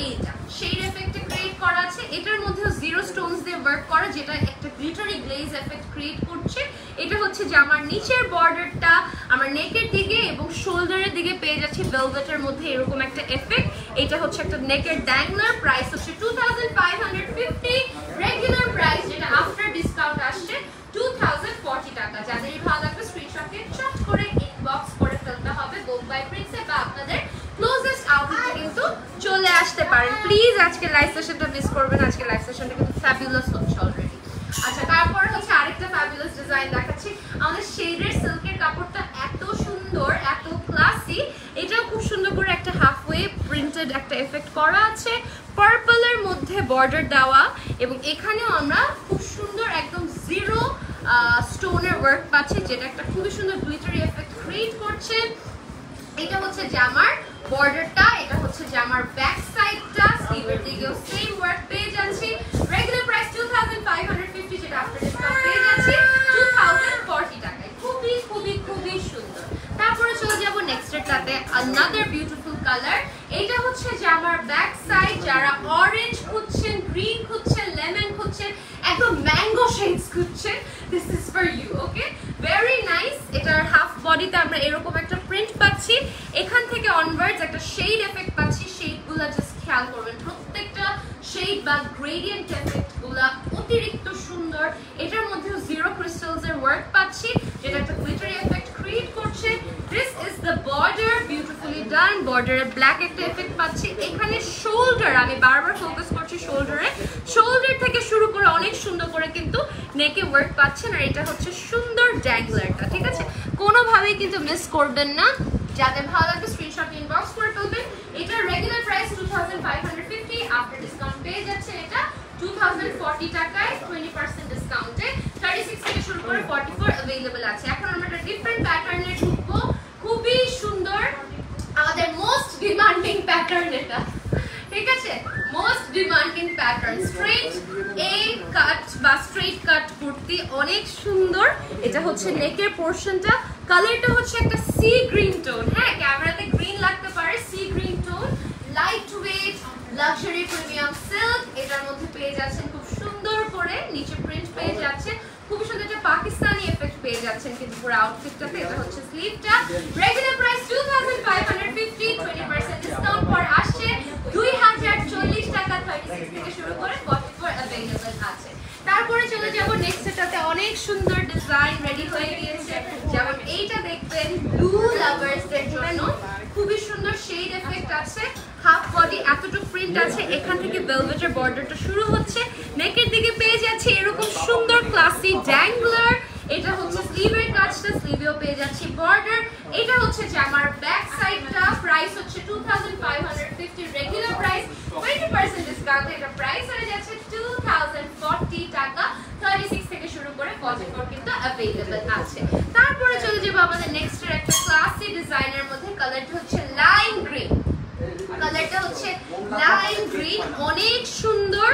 এইটা শেড এফেক্টে ক্রিয়েট করা আছে। এটার মধ্যে জিরো স্টোনস দিয়ে ওয়ার্ক করা, যেটা একটা গ্লিটারি গ্লেজ এফেক্ট ক্রিয়েট করছে। এটা হচ্ছে জামার নিচের বর্ডারটা, আমার নেকের দিকে এবং শোল্ডারের দিকে পেয়ে যাচ্ছি ভেলভেটের মধ্যে এরকম একটা এফেক্ট। এটা হচ্ছে একটা নেকের ড্যাংলার, প্রাইস হচ্ছে 2550, রেগুলার প্রাইস যেটা আফটার ডিসকাউন্ট আসছে 2040 টাকা। যাদের ভালো লাগবে স্ক্রিনশটে চট করে ইনবক্স করে ফেলতে হবে বুক বাই প্রিন্সে, বা আপনাদের ক্লোজেস্ট আউটলেটে কিন্তু চলে আসতে পারেন। প্লিজ আজকে লাইভ সেশনটা মিস করবেন, আজকে লাইভ সেশনটা কিন্তু ফ্যাবুলাস হচ্ছে অলরেডি। আচ্ছা, তারপর হচ্ছে আরেকটা ফ্যাবুলাস ডিজাইন দেখাচ্ছি। আমাদের শেডের সিল্কের কাপড়টা এত সুন্দর, এত ক্লাসি, এটাও খুব সুন্দর করে একটা হাফওয়ে প্রিন্টেড একটা এফেক্ট করা আছে, পার্পলের মধ্যে বর্ডার দেওয়া, এবং এখানেও আমরা খুব সুন্দর একদম জিরো স্টোনের ওয়ার্ক পাচ্ছি, যেটা একটা খুবই সুন্দর গ্লিটারি এফেক্ট ক্রিয়েট করছে। এটা হচ্ছে জামার বর্ডারটা, এটা হচ্ছে জামার ব্যাক সাইডটা, স্লিভের দিকেও সেম ওয়ার্ক পেয়ে যাচ্ছি। রেগুলার প্রাইস 2550, যেটা আফটার ডিসকাউন্ট পেয়ে যাচ্ছি 2040 টাকায়। খুবই খুবই খুবই সুন্দর। তারপরে চলে যাব নেক্সট এরটাতে, আনাদার বিউটিফুল কালার। এটা হচ্ছে জামার ব্যাক সাইড, যারা অরেঞ্জ খুঁজছেন, গ্রিন খুঁজছেন, লেমন খুঁজছেন, একদম ম্যাঙ্গো শেডস খুঁজছেন, this is for you. Okay, very nice. এটার হাফ বডিতে আমরা এরকম একটা প্রিন্ট পাচ্ছি, এখান থেকে অনওয়ার্ডস একটা শেড এফেক্ট পাচ্ছি। শেডগুলো জাস্ট খেয়াল করবেন, প্রত্যেকটা শেড বা গ্রেডিয়েন্ট এফেক্টগুলো অতিরিক্ত সুন্দর। এটার মধ্যেও জিরো ক্রিস্টালস এর ওয়ার্ক পাচ্ছি, যেটা একটা গ্লিটারি এফেক্ট ক্রিয়েট করছে। This is the border, beautifully done. বর্ডারে ব্ল্যাক একটা এফেক্ট পাচ্ছি। এখানে শোল্ডার, আমি বারবার ফোকাস করছি শোল্ডারে, শোল্ডার থেকে শুরু করে অনেক সুন্দর করে কিন্তু নেকে ওয়ার্ক পাচ্ছেন। আর এটা হচ্ছে সুন্দর ড্যাংলারটা। ঠিক আছে, কোনোভাবেই কিন্তু মিস করবেন না। যাদের ভালো লাগবে স্ক্রিনশট ইনবক্স করে ফেলবেন। এটা রেগুলার প্রাইস 2550, আফটার ডিসকাউন্ট পেয়ে যাচ্ছে এটা 2040 টাকায় 20% ডিসকাউন্টে। 36 থেকে শুরু করে 44 अवेलेबल আছে। এখন আমরা একটা ডিফারেন্ট প্যাটার্নে ঢুকবো, খুবই সুন্দর, আমাদের মোস্ট ডিমান্ডিং প্যাটার্ন এটা। ঠিক আছে, মোস্ট ডিমান্ডিং প্যাটার্ন, স্ট্রেট এ কাট বা স্ট্রেট কাট কুর্তি, অনেক সুন্দর। এটা হচ্ছে নেকের পোর্শনটা, কালারটা হচ্ছে একটা সি গ্রিন টোন। হ্যাঁ, ক্যামেরাতে গ্রিন লাগতে পারে, sea green tone, light weight luxury premium silk. এটার মধ্যে পেয়ে যাচ্ছেন খুব সুন্দর করে নিচে প্রিন্ট পেয়ে যাচ্ছে, খুব সুন্দর একটা পাকিস্তানি এফেক্ট পেয়ে যাচ্ছেন কিন্তু পুরো আউটফিটটাতে। এটা হচ্ছে স্লিভটা, রেগুলার প্রাইস 2550, 20% ডিসকাউন্ট পর আসছে 2040 টাকা। 36 থেকে শুরু করে 44 अवेलेबल আছে। তারপরে চলে যাব নেক্সট এটাতে, অনেক সুন্দর ডিজাইন রেডি হয়ে গিয়েছে, যেমন এইটা দেখতে পাচ্ছেন ব্লু লাভার্সদের জন্য খুবই সুন্দর শেড এফেক্ট আছে হাফ বডি এতটুকু প্রিন্ট আছে এখান থেকে ভেলভেটের বর্ডারটা শুরু হচ্ছে নেকের দিকে পেয়ে যাচ্ছে এরকম সুন্দর ক্লাসি ড্যাংলার এটা হচ্ছে স্লিভের কাজটা স্লিভেও পেয়ে যাচ্ছি বর্ডার এটা হচ্ছে জামার ব্যাক সাইডটা প্রাইস হচ্ছে 2550 রেগুলার প্রাইস 20% ডিসকাউন্ট এটা প্রাইস হয়ে যাচ্ছে 2040 টাকা 36 থেকে শুরু করে 44 কিন্তু अवेलेबल আছে তারপরে চলে যাব আমাদের নেক্সট এর একটা ক্লাসি ডিজাইনের মধ্যে কালারটা হচ্ছে লাইম গ্রিন কালারটা হচ্ছে লাইম গ্রিন অনেক সুন্দর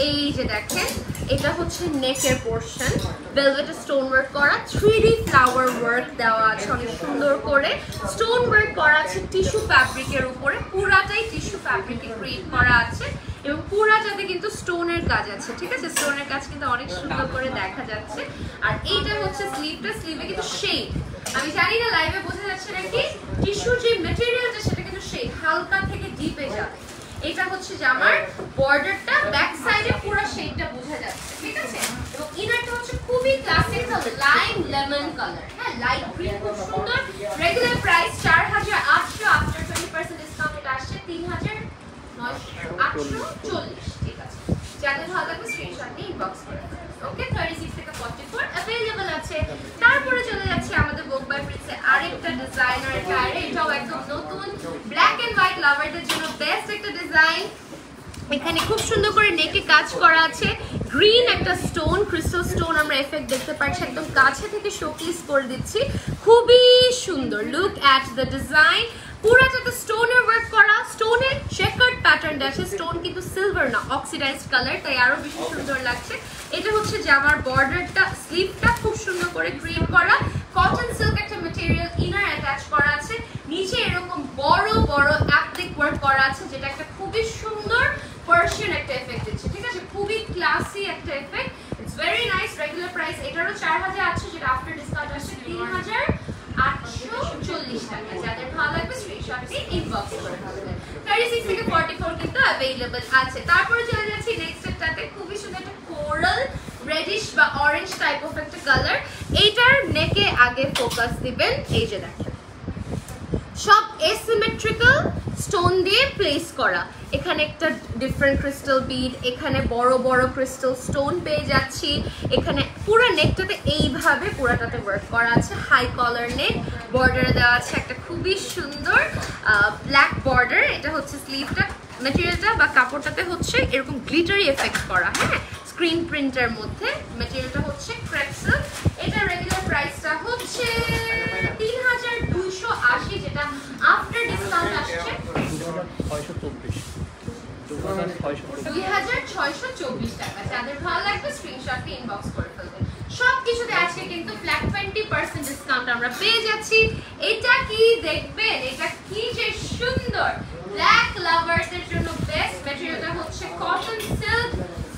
এই যে দেখেন এটা হচ্ছে নেকের পোরশন ভেলভেটের স্টোন ওয়ার্ক করা 3D ফ্লাওয়ার ওয়ার্ক দেওয়া আছে অনেক সুন্দর করে স্টোন ওয়ার্ক করা আছে টিস্যু ফ্যাব্রিকের উপরে পুরাটাই টিস্যু ফ্যাব্রিকে ক্রিয়েট করা আছে এবং পুরাটাতে কিন্তু স্টোনের কাজ আছে ঠিক আছে স্টোনের কাজ কিন্তু অনেক সুন্দর করে দেখা যাচ্ছে আর এইটা হচ্ছে স্লিভটা স্লিভে কিন্তু শেড আমি জানি না লাইভে বোঝা যাচ্ছে নাকি টিস্যুর যে ম্যাটেরিয়ালটা সেটা কিন্তু শেড হালকা থেকে ডিপে যাবে এটা হচ্ছে জামার বর্ডারটা ব্যাক সাইডে পুরো শেডটা বোঝা যাচ্ছে ঠিক আছে এবং ইনারটা হচ্ছে খুবই ক্লাসিক লাইম লেমন কালার হ্যাঁ লাইট গ্রিন খুব সুন্দর রেগুলার প্রাইস 4800 আফটার 20% ডিসকাউন্ট এটা আসছে 3940 ঠিক আছে যাদের ভালো লাগবে স্ক্রিনশট নিয়ে ইনবক্স করে ওকে 36 থেকে 44 अवेलेबल আছে তারপরে চলে যাচ্ছে আমাদের বুক বাই প্রিন্সে আরেকটা ডিজাইনার টায়ারে এটাও একদম নতুন ব্ল্যাক এন্ড হোয়াইট লাভারদের জন্য বেস্ট একটা ডিজাইন এখানে খুব সুন্দর করে নেকে কাজ করা আছে গ্রিন একটা স্টোন ক্রিস্টাল স্টোন আমরা এফেক্ট দেখতে পাচ্ছি একদম কাছে থেকে শোকেস করে দিচ্ছি খুবই সুন্দর লুক এট দ্য ডিজাইন পুরাটাতে স্টোনের ওয়ার্ক করা স্টোনের চেকার্ড প্যাটার্ন আছে স্টোন কিন্তু সিলভার না অক্সিডাইজড কালার তাই আরো বেশি সুন্দর লাগছে এটা হচ্ছে জামার বর্ডারটা স্লিভটা খুব সুন্দর করে ক্রিয়েট করা কটন সিল্ক একটা ম্যাটেরিয়াল ইনার অ্যাটাচ করা আছে নিচে এরকম বড় বড় অ্যাপ্লিক ওয়ার্ক করা আছে যেটা একটা খুবই সুন্দর পার্সিয়ান একটা এফেক্ট দিচ্ছে ঠিক আছে খুবই ক্লাসি একটা effect it's very nice regular price এটারও 4800 যেটা আফটার ডিসকাউন্ট আসছে 3840 টাকা যাদের ভালো লাগবে স্ক্রিনশট দিয়ে ইনবক্স করে ফেলবেন 36 থেকে 44 কিন্তু अवेलेबल আছে তারপরে চলে যাচ্ছি নেক্সট এটাতে খুবই সুন্দর একটা কোরাল রেডিশ বা অরেঞ্জ টাইপ অফ একটা কালার এইটার নেকে আগে ফোকাস দিবেন এই যে দেখেন সব এসিমেট্রিক্যাল স্টোন দিয়ে প্লেস করা এখানে একটা ডিফারেন্ট ক্রিস্টাল বিড এখানে বড় বড় ক্রিস্টাল স্টোন পেয়ে যাচ্ছি এখানে পুরো নেকটাতে এইভাবে পুরোটাতে ওয়ার্ক করা আছে হাই কলার নেক বর্ডারে দেওয়া আছে একটা খুবই সুন্দর ব্ল্যাক বর্ডার এটা হচ্ছে স্লিভটা ম্যাটেরিয়ালটা বা কাপড়টাতে হচ্ছে এরকম গ্লিটারি এফেক্ট করা হ্যাঁ স্ক্রিন প্রিন্টের মধ্যে ম্যাটেরিয়ালটা হচ্ছে ক্রেপ সিল্ক এটা রেগুলার প্রাইসটা হচ্ছে 3280 যেটা আফটার ডিসকাউন্ট আসছে 2624 টাকা যাদের ভালো লাগবে স্ক্রিনশট দিয়ে ইনবক্স করে ফেলবেন সবকিছুতে আজকে কিন্তু ফ্ল্যাট 20% ডিসকাউন্ট আমরা পেয়ে যাচ্ছি এটা কি দেখবেন এটা কি যে সুন্দর ব্ল্যাক লাভারদের জন্য বেস্ট ম্যাটেরিয়ালটা হচ্ছে কটন সিল্ক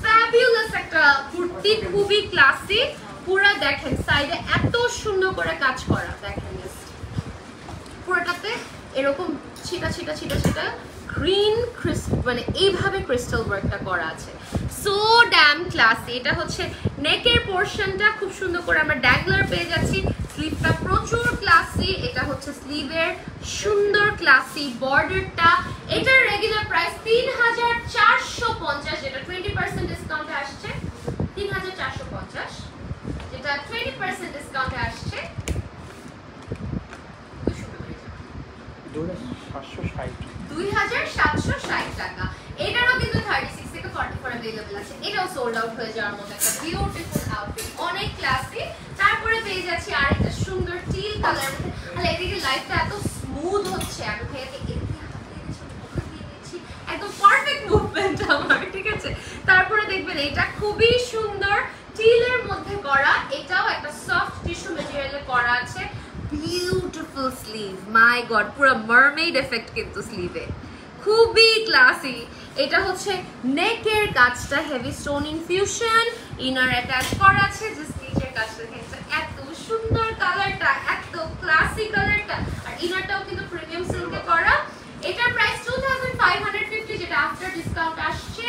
ফ্যাবুলাস একটা কুর্তি খুবই ক্লাসি পুরো দেখেন সাইডে এত সুন্দর করে কাজ করা দেখেন পুরোটাতে এরকম ছিটা ছিটা ছিটা ছিটা গ্রিন মানে এইভাবে ক্রিস্টাল ওয়ার্কটা করা আছে সো ড্যাম ক্লাসি এটা হচ্ছে নেকের পোরশনটা খুব সুন্দর করে আমরা ড্যাংলার পেয়ে যাচ্ছি স্লিভটা প্রচুর ক্লাসি এটা হচ্ছে স্লিভের সুন্দর ক্লাসি বর্ডারটা এটার রেগুলার প্রাইস 3450 যেটা 20% ডিসকাউন্টে আসছে 3450 যেটা 20% ডিসকাউন্টে আসছে 2760 টাকা এটারও কিন্তু 36 থেকে 44 अवेलेबल আছে এটাও সোল্ড আউট হয়ে যাওয়ার মতো একটা বিউটিফুল আউটফিট অনেক ক্লাসি তারপরে পেয়ে যাচ্ছি আরেকটা সুন্দর টিল কালার তাহলে এদিকে লাইফটা এত স্মুথ হচ্ছে আমি থেকে একদম পারফেক্ট মুভমেন্ট আমার ঠিক আছে তারপরে দেখবেন এটা খুবই সুন্দর টিলের মধ্যে করা এটাও একটা সফট টিস্যু ম্যাটেরিয়ালে করা আছে বিউটিফুল স্লিভ মাই গড পুরো মারমেড এফেক্ট কিন্তু স্লিভে খুবই ক্লাসি এটা হচ্ছে নেকের কাজটা heavy stone infusion inner attach করা আছে জাস্ট নিচের কাজটা দেখেন এত সুন্দর কালারটা এত ক্লাসি কালারটা আর ইনারটাও কিন্তু প্রিমিয়াম সিল্কে করা এটার প্রাইস 2550 যেটা আফটার ডিসকাউন্ট আসছে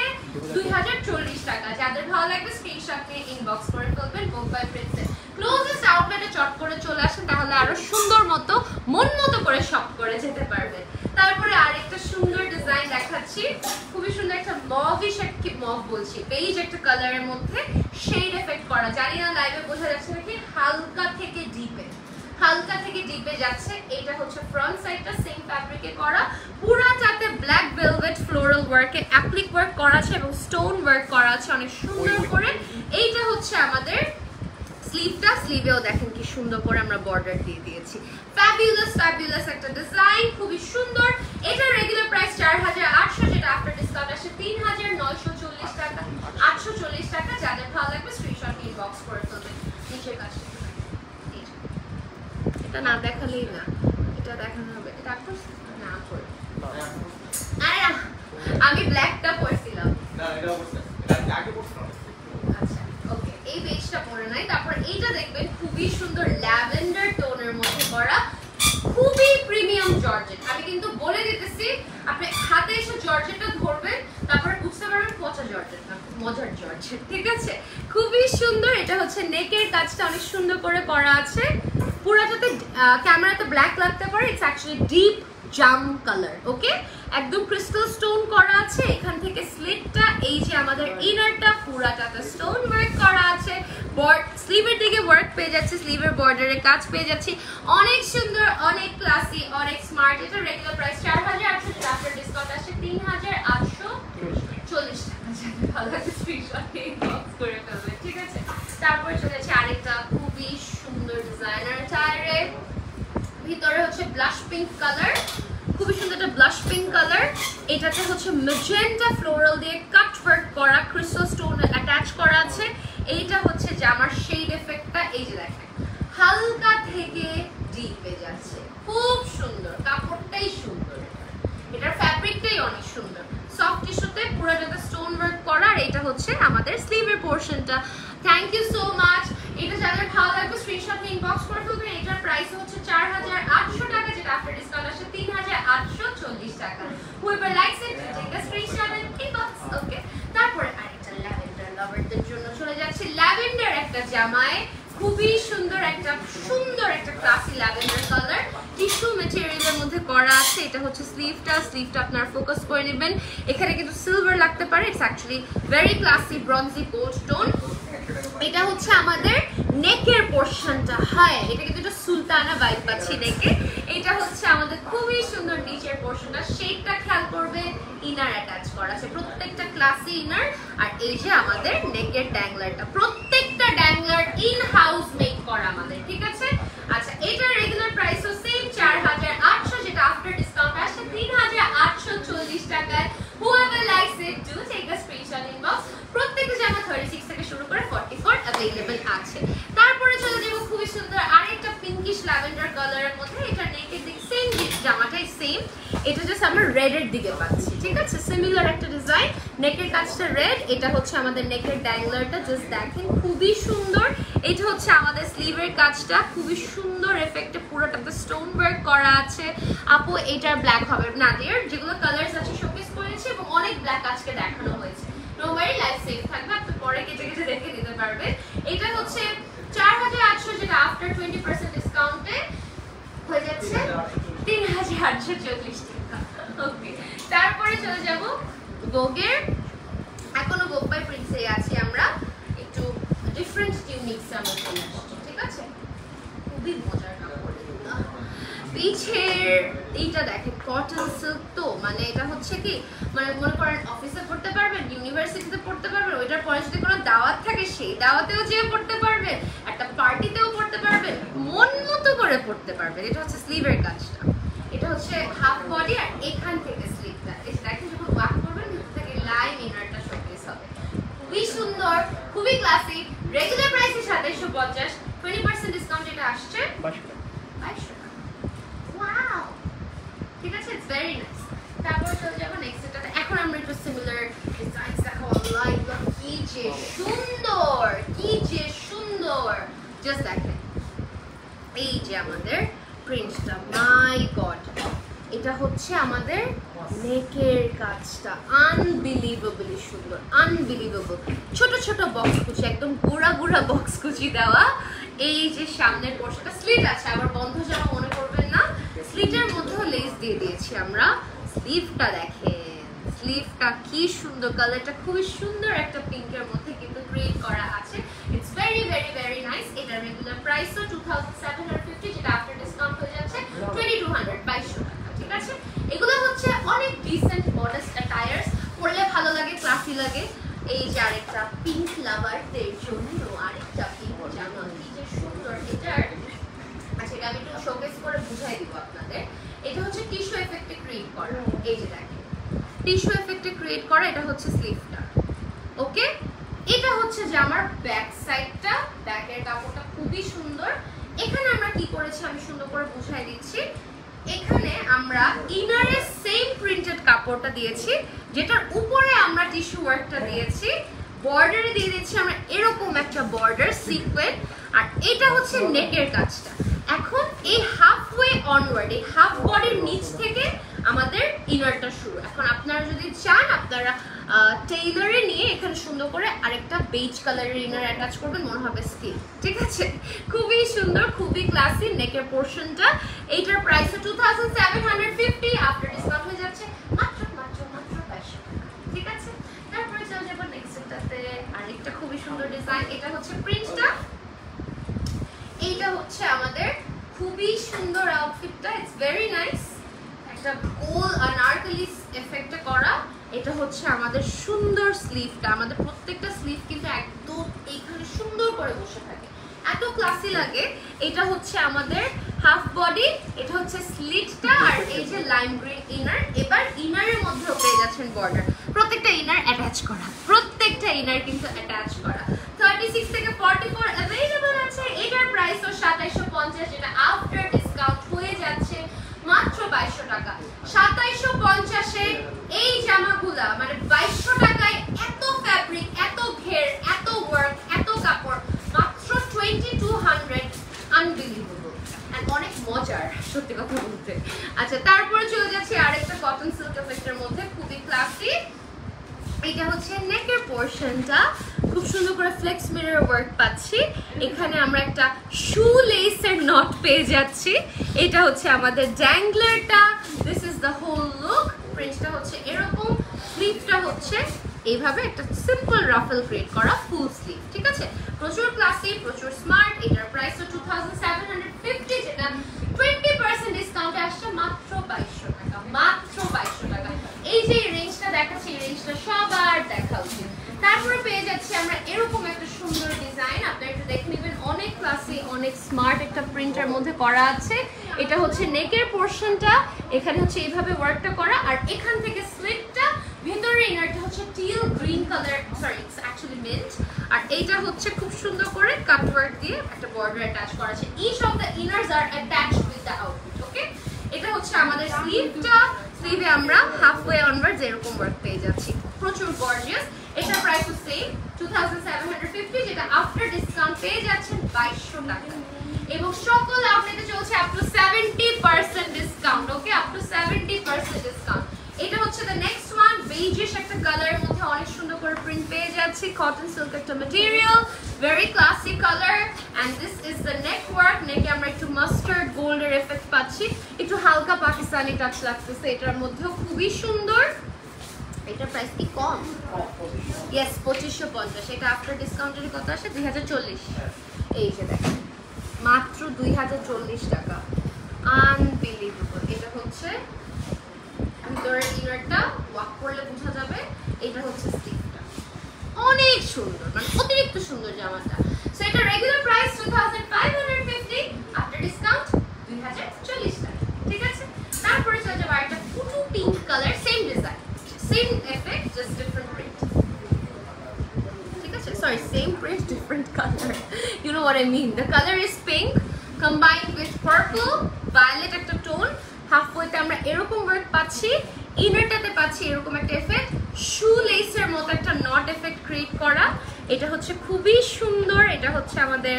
2040 টাকা যাদের ভালো লাগবে স্ক্রিনশট নিয়ে ইনবক্স করে ফেলবেন বুক বাই প্রিন্সেস ক্লোজেস্ট আউটলেটে চট করে চলে আসেন, তাহলে আরো সুন্দর মতো মন মতো করে শপ করে যেতে পারবেন। তারপরে আরেকটা সুন্দর ডিজাইন দেখাচ্ছি, খুবই সুন্দর একটা মভিশ, কি মভ বলছি, বেজ একটা কালারের মধ্যে শেড এফেক্ট করা। জানি না লাইভে বোঝা যাচ্ছে নাকি, হালকা থেকে ডিপে যাচ্ছে। এটা হচ্ছে ফ্রন্ট সাইডটা সেম ফ্যাব্রিকে করা, পুরাটাতে ব্ল্যাক ভেলভেট ফ্লোরাল ওয়ার্কে অ্যাপ্লিক ওয়ার্ক করা আছে এবং স্টোন ওয়ার্ক করা আছে অনেক সুন্দর করে। এইটা হচ্ছে আমাদের স্লিভটা, স্লিভেও দেখেন কি সুন্দর করে আমরা বর্ডার দিয়ে দিয়েছি। ফ্যাবুলাস একটা ডিজাইন, খুবই সুন্দর। এটা রেগুলার প্রাইস 4800, যেটা আফটার ডিসকাউন্ট আসে 3940 টাকা, 840 টাকা। যাদের ভালো লাগবে স্ক্রিনশট ইনবক্স করে ফেলবেন। নিচের কাছে এটা না দেখালেই না, এটা দেখানো হবে। এটা আপনার না পড়ে, আমি ব্ল্যাকটা পরছিলাম না, এটা অবশ্যই এটা আগে পরছিলাম। আচ্ছা ওকে, এই বেজটা পরে নাই। তারপর এইটা দেখবেন খুবই সুন্দর ল্যাভেন্ডার টোনের মধ্যে করা, খুবই প্রিমিয়াম জর্জেট। আমি কিন্তু বলে দিতেছি, আপনি হাতে এসে জর্জেটটা ধরবেন, তারপর বুঝতে পারবেন পচা জর্জেট না, মজার জর্জেট, ঠিক আছে? খুবই সুন্দর। এটা হচ্ছে নেকের কাজটা অনেক সুন্দর করে করা আছে, পুরাটাতে ক্যামেরাতে ব্ল্যাক লাগতে পারে, ইটস অ্যাকচুয়ালি ডিপ জাম কালার। ওকে, একদম ক্রিস্টাল স্টোন করা আছে এখান থেকে স্লিটটা। এই যে আমাদের ইনারটা পুরাটাতে স্টোন ওয়ার্ক করা আছে, স্লিভের দিকে ওয়ার্ক পেয়ে যাচ্ছে, স্লিভের বর্ডারে কাজ পেয়ে যাচ্ছি। অনেক সুন্দর, অনেক ক্লাসি, অনেক স্মার্ট। এটা রেগুলার প্রাইস 4800, আফটার ডিসকাউন্ট আসে 3840 টাকা। ভালো লাগে স্ক্রিনশট ইনবক্স করে ফেলবেন, ঠিক আছে? তারপর চলে যাচ্ছে আরেকটা খুবই সুন্দর ডিজাইনার টায়ারে, ভিতরে হচ্ছে ব্লাশ পিঙ্ক কালার, খুবই সুন্দর একটা ব্লাশ পিঙ্ক কালার। এটাতে হচ্ছে ম্যাজেন্টা ফ্লোরাল দিয়ে কাট ওয়ার্ক করা, ক্রিস্টাল স্টোন অ্যাটাচ করা আছে। এইটা হচ্ছে জামার শেড এফেক্টটা, এই যে দেখেন হালকা থেকে ডিপে যাচ্ছে, খুব সুন্দর। কাপড়টাই সুন্দর, এটার ফ্যাব্রিকটাই অনেক সুন্দর, সফট টিস্যুতে পুরোটাতে স্টোন ওয়ার্ক করা। আর এটা হচ্ছে আমাদের স্লিভের পোরশনটা। Thank you so much. এটা যাদের ভালো লাগবে স্ক্রিনশট ইনবক্স করে ফেলবেন। এটার প্রাইস হচ্ছে 4800 টাকা, যেটা আফটার ডিসকাউন্ট আসে 3840 টাকা। whoever likes it take a screenshot and inbox. ওকে, তারপরে আরেকটা ল্যাভেন্ডার লাভারদের জন্য চলে যাচ্ছে। ল্যাভেন্ডার একটা জামায় খুবই সুন্দর একটা ক্লাসি ল্যাভেন্ডার কালার, টিস্যু ম্যাটেরিয়ালের মধ্যে করা আছে। এটা হচ্ছে স্লিভটা আপনারা ফোকাস করে নেবেন। এখানে কিন্তু সিলভার লাগতে পারে, it's actually very classy bronzy gold tone. এটা হচ্ছে আমাদের নেকের পোরশনটা, হায় এটা কিন্তু একটা সুলতানা ভাইব পাচ্ছি নেকে। এটা হচ্ছে আমাদের খুবই সুন্দর নিচের পোরশনটা, শেপটা খেয়াল করবে, ইনার অ্যাটাচ করা আছে, প্রত্যেকটা ক্লাসি ইনার। আর এই যে আমাদের নেকের ড্যাংলারটা, প্রত্যেকটা ড্যাংলার ইন হাউস মেক করা আমাদের, ঠিক আছে? আচ্ছা, এটার রেগুলার প্রাইসও সেম 4800, যেটা আফটার ডিসকাউন্ট আসে 3840 টাকায়। whoever likes it do take a screenshot inbox। প্রত্যেকটা জামা 36 থেকে শুরু করে 44 अवेलेबल আছে। তারপরে চলে যাব খুবই সুন্দর আরেকটা পিঙ্কিশ ল্যাভেন্ডার কালারের মধ্যে। এটা নেকের দিকে সেম, জামাটাই সেম, এটা জাস্ট আমরা রেড এর দিকে পাচ্ছি, ঠিক আছে? সিমিলার একটা ডিজাইন, নেকের কাজটা রেড। এটা হচ্ছে আমাদের নেকের ড্যাংলারটা, জাস্ট দেখেন খুবই সুন্দর। এটা হচ্ছে আমাদের স্লিভের কাজটা, খুবই সুন্দর এফেক্টে পুরোটাতে স্টোন ওয়ার্ক করা আছে। আপু এটার ব্ল্যাক হবে না, ডিয়ার যেগুলো কালারস আছে শোকেস করেছি এবং অনেক ব্ল্যাক আজকে দেখানো হয়েছে। নো ওয়ারি, লাইফ সেফ থাকবে, আপনি পরে কেটে দেখে নিতে পারবেন। এটা হচ্ছে 4800, যেটা আফটার 20% ডিসকাউন্টে হয়ে যাচ্ছে 3840 টাকা। ওকে, তারপরে চলে যাব ভোগের, এখনো ভোগ বাই প্রিন্সে আছি আমরা, একটু ডিফারেন্ট টিউনিক্স আমরা চলে আসছি, ঠিক আছে? খুবই মজার কাপড়। পিছের এইটা দেখেন কটন সিল্ক, তো মানে এটা হচ্ছে কি, মানে মনে করেন অফিসে পড়তে পারবেন, ইউনিভার্সিটিতে পড়তে পারবেন, ওইটার পরে যদি কোনো দাওয়াত থাকে সেই দাওয়াতেও যেয়ে পড়তে পারবেন, একটা পার্টিতেও পড়তে পারবেন, মন মতো করে পড়তে পারবেন। এটা হচ্ছে স্লিভের কাজটা, এটা হচ্ছে হাফ বডি, আর এখান থেকে স্লিভটা এই দেখেন যখন ওয়াক করবেন ভিতর থেকে লাইন ইনারটা শোকেস হবে, খুবই সুন্দর, খুবই ক্লাসি। রেগুলার প্রাইস 2750, 20% ডিসকাউন্ট এটা আসছে 2200 টাকা। ওয়াও, ঠিক আছে, ইটস ভেরি নাইস। তারপর চলে যাবো নেক্সট এটাতে। এখন আমরা একটু সিমিলার ডিজাইনস দেখাবো। আল্লাহ, কি যে সুন্দর, কি যে সুন্দর, জাস্ট দেখেন এই যে আমাদের প্রিন্টটা, মাই গড, এটা হচ্ছে আমাদের নেকের কাজটা, আনবিলিভেবলি সুন্দর, আনবিলিভেবল। ছোট ছোট বক্স কুচি, একদম গোড়া গোড়া বক্স কুচি দেওয়া। এই যে সামনের পোর্শনটা স্লিট আছে, আবার বন্ধ যেন মনে করবেন না, স্লিটের মধ্যেও লেস দিয়ে দিয়েছি আমরা। স্লিভটা দেখেন, স্লিভটা কি সুন্দর, কালারটা খুবই সুন্দর একটা পিঙ্কের মধ্যে কিন্তু ক্রিয়েট করা আছে। It's very very very nice. এটার রেগুলার প্রাইসও 2750, যেটা আফটার ডিসকাউন্ট হয়ে যাচ্ছে 2200, 2200 টাকা। ঠিক আছে, এগুলো হচ্ছে অনেক ডিসেন্ট মডেস্ট অ্যাটায়ার্স, পরলে ভালো লাগে, ক্লাসি লাগে। এই যে আরেকটা পিঙ্ক লাভারদের জন্য আরেকটা পিঙ্ক জামা, কি যে সুন্দর এটার। আচ্ছা, এটা আমি একটু শোকেস করে বুঝাই দিব আপনাদের। এটা হচ্ছে টিস্যু এফেক্টে ক্রিয়েট করা, এই যে দেখেন টিস্যু এফেক্টে ক্রিয়েট করা। এটা হচ্ছে স্লিভটা, ওকে। এটা হচ্ছে জামার ব্যাক সাইডটা, ব্যাকের কাপড়টা খুবই সুন্দর। এখানে আমরা কি করেছি আমি সুন্দর করে বুঝাই দিচ্ছি। এখানে আমরা ইনারে সেম প্রিন্টেড কাপড়টা দিয়েছি, যেটার উপরে আমরা টিস্যু ওয়ার্কটা দিয়েছি। বর্ডারে দিয়ে দিচ্ছি আমরা এরকম একটা বর্ডার সিকোয়েন্স, আর এটা হচ্ছে নেকের কাজটা। এখন এই হাফওয়ে অনওয়ার্ড, এই হাফ বডির নিচ থেকে আমাদের ইনারটা শুরু। এখন আপনারা যদি চান আপনারা টেইলরে নিয়ে এখানে সুন্দর করে আরেকটা বেজ কালারের ইনার অ্যাটাচ করবেন, মনে হবে স্কিন। ঠিক আছে, খুবই সুন্দর, খুবই ক্লাসি নেকের পোর্শনটা। এইটার প্রাইস 2750, আফটার ডিসকাউন্ট হয়ে যাচ্ছে মাত্র 2200 টাকা। ঠিক আছে, তারপরে চলে যাবো নেক্সটটাতে। আরেকটা খুবই সুন্দর ডিজাইন, এটা হচ্ছে প্রিন্টটা। এইটা হচ্ছে আমাদের খুবই সুন্দর আউটফিটটা, ইটস ভেরি নাইস। একটা গোল আনারকলি এফেক্টে করা। এটা হচ্ছে আমাদের সুন্দর স্লিভটা। আমাদের প্রত্যেকটা স্লিভ কিন্তু একদম এইখানে সুন্দর করে বসে থাকে, এত ক্লাসি লাগে। এটা হচ্ছে আমাদের হাফ বডি, এটা হচ্ছে স্লিটটা, আর এই যে লাইম গ্রিন ইনার। এবার ইনারের মধ্যেও পেয়ে যাচ্ছেন বর্ডার, প্রত্যেকটা ইনার অ্যাটাচ করা, প্রত্যেকটা ইনার কিন্তু অ্যাটাচ করা। 36 থেকে 44 अवेलेबल আছে। এটার প্রাইসও 2750, যেটা আফটার ডিসকাউন্ট হয়ে যাচ্ছে মাত্র 2200 টাকা। 2750 এই জামাগুলা মানে 2200 টাকায় এত ফ্যাব্রিক, এত ঘের, এত ওয়ার্ক, এত কাপড়, মাত্র 2200। আনবিলিভেবল এন্ড অনেক মজার, সত্যি কথা বলতে। আচ্ছা, তারপরে চলে যাচ্ছি আরেকটা কটন সিল্ক এফেক্টের মধ্যে, খুবই ক্লাসি। এটা হচ্ছে নেকের পোর্শনটা, খুব সুন্দর করে ফ্লেক্স মিরর ওয়ার্ক পাচ্ছি। এখানে আমরা একটা শু লেসের নট পেয়ে যাচ্ছি। এটা হচ্ছে আমাদের ড্যাংলারটা। This is the whole look. প্রিন্টটা হচ্ছে এরকম, স্লিভটা হচ্ছে এইভাবে একটা সিম্পল রাফেল ক্রিয়েট করা ফুল স্লিভ। ঠিক আছে, প্রচুর ক্লাসি, প্রচুর স্মার্ট। এটার প্রাইস 2750, যেটা 20% ডিসকাউন্টে আসছে মাত্র 2200 টাকা, মাত্র 2200 টাকা। এই যে রেঞ্জটা দেখাচ্ছি, এই রেঞ্জটা সবার দেখা উচিত। তারপরে পেয়ে যাচ্ছি আমরা এরকম একটা সুন্দর ডিজাইন, আপনারা একটু দেখে নেবেন, অনেক ক্লাসি, অনেক স্মার্ট একটা প্রিন্টের মধ্যে করা আছে। এটা হচ্ছে নেকের পোর্শনটা, এখানে হচ্ছে এইভাবে ওয়ার্কটা করা, আর এখান থেকে স্লিটটা, ভিতরে ইনারটা হচ্ছে teal green colour, sorry it's actually mint, আর এইটা হচ্ছে খুব সুন্দর করে কাট ওয়ার্ক দিয়ে একটা বর্ডার অ্যাটাচ করা আছে। Each of the inners are attached with the outfit, okay. এটা হচ্ছে আমাদের স্লিভটা। স্লিভে আমরা হাফওয়ে অনওয়ার্ডস এরকম ওয়ার্ক পেয়ে যাচ্ছি, প্রচুর গর্জিয়াস। এটার প্রাইস সেম 2750, যেটা আফটার ডিসকাউন্ট পেয়ে যাচ্ছেন 2200 টাকা। এবং সকল আউটলেটে চলছে up to 70% discount, okay, up to 70% discount. এটা হচ্ছে দ্য নেক্সট ওয়ান, বেজিশ একটা কালারের মধ্যে অনেক সুন্দর করে প্রিন্ট পেয়ে যাচ্ছি, কটন সিল্ক একটা material, very classy colour. And this is the neck work. নেকে আমরা একটু মাস্টার্ড গোল্ডের এফেক্ট পাচ্ছি, একটু হালকা পাকিস্তানি টাচ লাগতেছে। এটার মধ্যেও খুবই সুন্দর। এটার প্রাইস কি কম? ইয়েস, 2550। এটা আফটার ডিসকাউন্টের কত আসে? 2040। এই যে দেখেন, মাত্র 2040 টাকা। আনবিলিভেবল। এটা হচ্ছে ভিতরের ইনারটা, ওয়াক করলে বোঝা যাবে। এটা হচ্ছে স্টিকটা, অনেক সুন্দর, মানে অতিরিক্ত সুন্দর জামাটা। সো এটা রেগুলার প্রাইস 2550, আফটার ডিসকাউন্ট 2040 টাকা। ঠিক আছে, তারপরে চলে যাবে একটা ফুটু pink colour, same design, same effect, just different print. ঠিক আছে, sorry, same print, different colour, you know what I mean. The colour is pink combined with purple, violet একটা টোন। হাফওয়েতে আমরা এরকম ওয়ার্ক পাচ্ছি, ইনারটাতে পাচ্ছি এরকম একটা এফেক্ট, শু লেসের মতো একটা নট এফেক্ট ক্রিয়েট করা। এটা হচ্ছে খুবই সুন্দর। এটা হচ্ছে আমাদের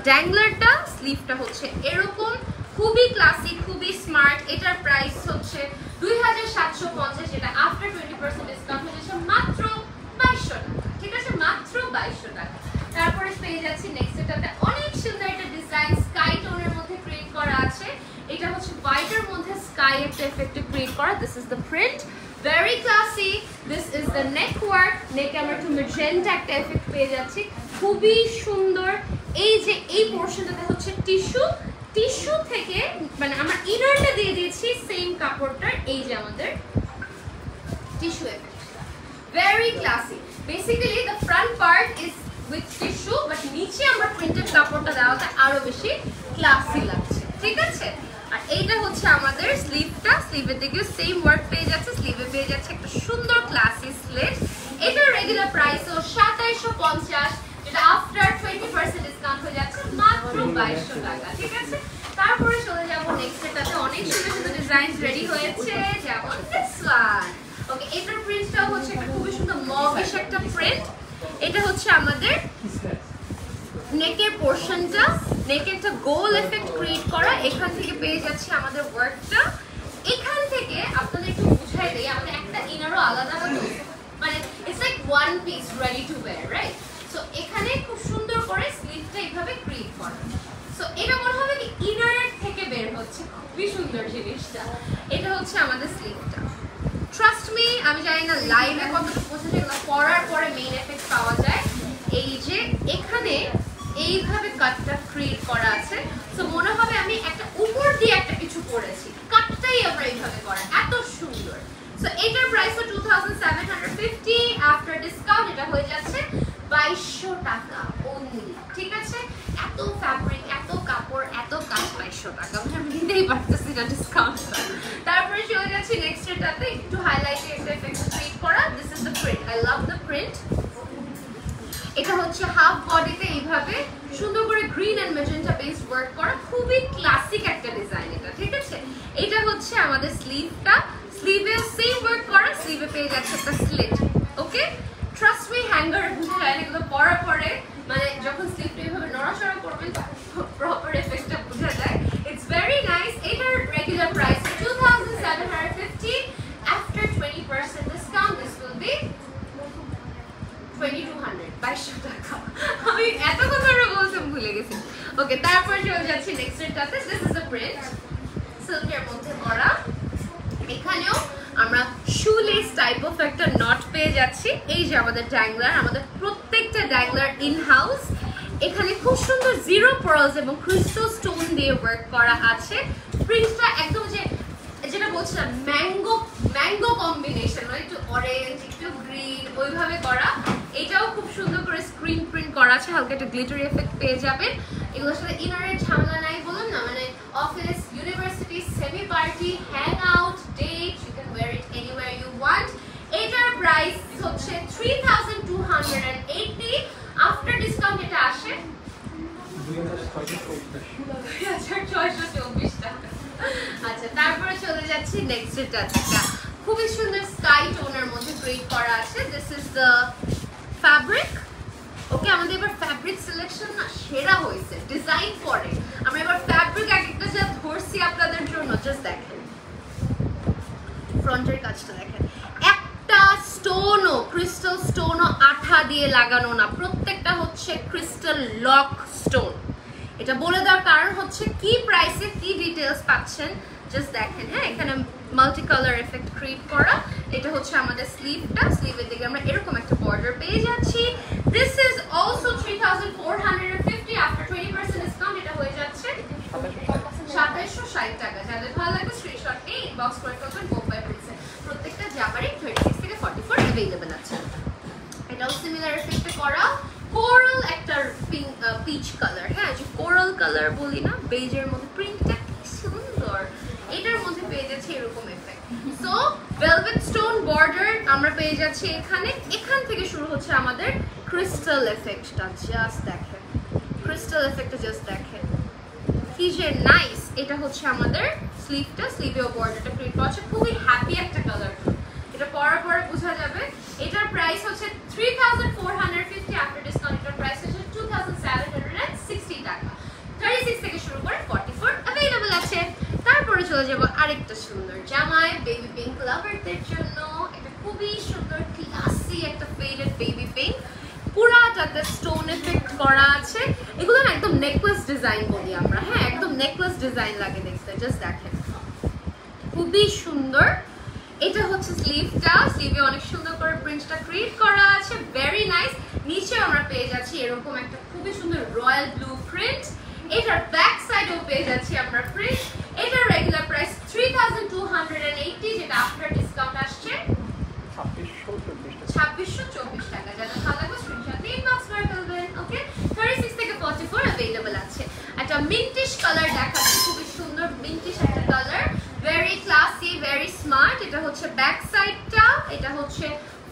ড্যাংলারটা, স্লিভটা হচ্ছে এরকম, খুবই ক্লাসি, খুবই স্মার্ট। এটার প্রাইস হচ্ছে 2750, যেটা আফটার 20% ডিসকাউন্ট হয়েছে মাত্র 2200 টাকা। ঠিক আছে, মাত্র 2200 টাকা। তারপরে পেয়ে যাচ্ছি নেক্সট এটাতে অনেক স্কাই একটা এফেক্টে ক্রিয়েট করা। This is the print, very classy. This is the neck work, নেকে আমরা একটু ম্যাজেন্টা একটা এফেক্ট পেয়ে যাচ্ছি, খুবই সুন্দর। এই যে এই পোর্শনটাতে হচ্ছে টিস্যু, টিস্যু থেকে মানে আমরা ইনারটা দিয়ে দিয়েছি সেম কাপড়টার, এই যে আমাদের tissue effect, very classy. Basically the front part is with tissue, but নিচে আমরা প্রিন্টেড কাপড়টা দেওয়াতে আরো বেশি ক্লাসি লাগছে, ঠিক আছে। আর এইটা হচ্ছে আমাদের স্লিভটা, স্লিভের দিকেও সেম ওয়ার্ক পেয়ে যাচ্ছে, স্লিভে পেয়ে যাচ্ছে একটা সুন্দর ক্লাসি স্লেট। এটার রেগুলার প্রাইস হলো 2750, যেটা আফটার 20% ডিসকাউন্ট হয়ে যাচ্ছে মাত্র 2200 টাকা, ঠিক আছে। তারপরে চলে যাব নেক্সট এটাতে, অনেক সুন্দর সুন্দর ডিজাইন রেডি হয়েছে, যেমন দিস ওয়ান। ওকে, এটার প্রিন্টটাও হচ্ছে একটা খুবই সুন্দর মভিশ একটা প্রিন্ট। এটা হচ্ছে আমাদের নেকের পোর্শনটা, নেকে একটা গোল এফেক্ট ক্রিয়েট করা, এখান থেকে পেয়ে যাচ্ছে আমাদের ওয়ার্কটা। এখান থেকে আপনাদের একটু বুঝাই দেই, আমাদের একটা ইনারও আলাদা হতো, মানে it's like one piece ready to wire, right. So এখানে খুব সুন্দর করে স্লিভটা এইভাবে ক্রিয়েট করা। সো এটা মনে হবে কি ইনারের থেকে বের হচ্ছে, খুবই সুন্দর জিনিসটা। এটা হচ্ছে আমাদের স্লিভটা। ট্রাস্ট মি, আমি জানি না লাইভে কতটা বোঝা যায়, পরার পরে মেইন এফেক্ট পাওয়া যায়। এই যে এখানে এইভাবে কাটটা ক্রিয়েট করা আছে, সো মনে হবে আমি একটা উপর দিয়ে একটা কিছু করেছি, কাটটাই আমরা এইভাবে করা, এত সুন্দর। সো এটার প্রাইস তো 2750, আফটার ডিসকাউন্ট এটা হয়ে যাচ্ছে 2200 টাকা অনলি, ঠিক আছে। এত ফ্যাব্রিক, এত কাপড়, এত কাজ, 2200 টাকা, আমি নিতেই পারতেছি না ডিসকাউন্টটা। তারপরে চলে যাচ্ছি নেক্সট এটাতে, একটু হাইলাইটে একটা এফেক্ট ক্রিয়েট করা। This is the print, I love the print. এটা হচ্ছে হাফ বডিতে এইভাবে সুন্দর করে green and magenta based work করা, খুবই ক্লাসিক একটা ডিজাইন এটা, ঠিক আছে। এটা হচ্ছে আমাদের স্লিভটা, স্লিভে সেম ওয়ার্ক করা, স্লিভে পেয়ে যাচ্ছে একটা স্লিট। ওকে, ট্রাস্ট মি, হ্যাঙ্গারে বুঝে যায় না, এগুলো পরার পরে মানে যখন স্লিভটা এইভাবে নড়াচড়া করবেন প্রপার এফেক্টটা বোঝা যায়। It's very nice. এটার regular price 2750, after 20% discount this will be 2200, 2200 টাকা। আমি এত কথা বলতে ভুলে গেছি। ওকে, তারপর চলে যাচ্ছি নেক্সট এটাতে। দিস ইজ আ প্রিন্ট, সিল্কের মধ্যে করা। এখানেও আমরা শুলেস টাইপ অফ একটা নট পেয়ে যাচ্ছি। এই যে আমাদের ড্যাংলার, আমাদের প্রত্যেকটা ড্যাংলার ইন হাউস। এখানে খুব সুন্দর জিরো পার্লস এবং ক্রিস্টাল স্টোন দিয়ে ওয়ার্ক করা আছে। প্রিন্টটা একদম যে যেটা বলছিলাম ম্যাঙ্গো কম্বিনেশন, মানে একটু অরেঞ্জ একটু গ্রিন ওইভাবে করা। এটাও খুব সুন্দর করে স্ক্রিন প্রিন্ট করা আছে, হালকা একটা গ্লিটারি এফেক্ট পেয়ে যাবেন। এগুলোর সাথে ইনারের ঝামেলা নাই, বলুন না, মানে office, university, semi party, hang out, date, you can wear it anywhere you want. এটার প্রাইস হচ্ছে 3280, আফটার ডিসকাউন্ট এটা আসে 2624 টাকা। আচ্ছা, তারপরে চলে যাচ্ছি নেক্সট এটা, খুবই সুন্দর স্কাই টোনের মধ্যে ক্রিয়েট করা আছে। This is the fabric. Okay, আমাদের এবার ফ্যাব্রিক সিলেকশন না সেরা হয়েছে ডিজাইন পরে। আমরা এবার ফ্যাব্রিক এক একটা যা ধরছি আপনাদের জন্য, জাস্ট দেখেন ফ্রন্টের কাজটা দেখেন, একটা স্টোনও ক্রিস্টাল স্টোনও আঠা দিয়ে লাগানো না, প্রত্যেকটা হচ্ছে ক্রিস্টাল লক স্টোন। এটা বলে দেওয়ার কারণ হচ্ছে কি প্রাইসে কি ডিটেলস পাচ্ছেন জাস্ট দেখেন। হ্যাঁ, এখানে মাল্টি কালার এফেক্ট ক্রিয়েট করা। এটা হচ্ছে আমাদের স্লিভটা, স্লিভের দিকে আমরা এরকম একটা বর্ডার পেয়ে যাচ্ছি। This is also 3450, after 20% discount এটা হয়ে যাচ্ছে 2760 টাকা। যাদের ভালো লাগবে স্ক্রিনশট নিয়ে ইনবক্স করে করবেন। বোম্বাই প্রিন্সে প্রত্যেকটা জামারই 36 থেকে 44 অ্যাভেলেবল আছে। এটাও সিমিলার এফেক্টে করা, কোরাল একটা পিচ কালার। হ্যাঁ, যে কোরাল কালার বলি না, বেজের মধ্যে প্রিন্টটা কি সুন্দর, এটার মধ্যে পেয়ে যাচ্ছে এরকম effect. So velvet stone border আমরা পেয়ে যাচ্ছি এখানে। এখান থেকে শুরু হচ্ছে আমাদের ক্রিস্টাল এফেক্টটা, জাস্ট দেখেন ক্রিস্টাল এফেক্টটা, জাস্ট দেখেন কি যে নাইস। এটা হচ্ছে আমাদের স্লিভটা, স্লিভেও বর্ডারটা ক্রিয়েট করা আছে, খুবই হ্যাপি একটা কালার। এটা পরার পরে বোঝা যাবে। এটার প্রাইস হচ্ছে 3450, আফটার ডিসকাউন্ট এটার প্রাইস হচ্ছে 2760 টাকা। 36 থেকে শুরু করে 44 অ্যাভেলেবল আছে। তারপরে চলে যাব আরেকটা সুন্দর জামায়, বেবি পিঙ্ক লাভারদের জন্য। এটা খুবই সুন্দর ক্লাসি একটা ফেডেড বেবি পিঙ্ক, পুরাটাতে স্টোন এফেক্ট করা আছে। এগুলো না একদম নেকলেস ডিজাইন বলি আমরা। হ্যাঁ, একদম নেকলেস ডিজাইন লাগে দেখতে, জাস্ট দেখেন খুবই সুন্দর। এটা হচ্ছে স্লিভটা, স্লিভে অনেক সুন্দর করে প্রিন্টটা ক্রিয়েট করা আছে, ভেরি নাইস। নিচে আমরা পেয়ে যাচ্ছি এরকম একটা খুবই সুন্দর রয়্যাল ব্লু প্রিন্ট। এটার ব্যাক সাইডেও পেয়ে যাচ্ছি আমরা প্রিন্ট। এটার রেগুলার প্রাইস 3280, যেটা আফটার ডিসকাউন্ট আসছে 2624 টাকা। যারা ভালো লাগবে স্ক্রিনশট নিয়ে ইনবক্স করে ফেলবেন। ওকে, 36 থেকে 44 अवेलेबल আছে। একটা মিন্টিশ কালার দেখাচ্ছি, খুবই সুন্দর মিন্টিশ একটা colour, very classy, very smart. এটা হচ্ছে ব্যাক সাইডটা, এটা হচ্ছে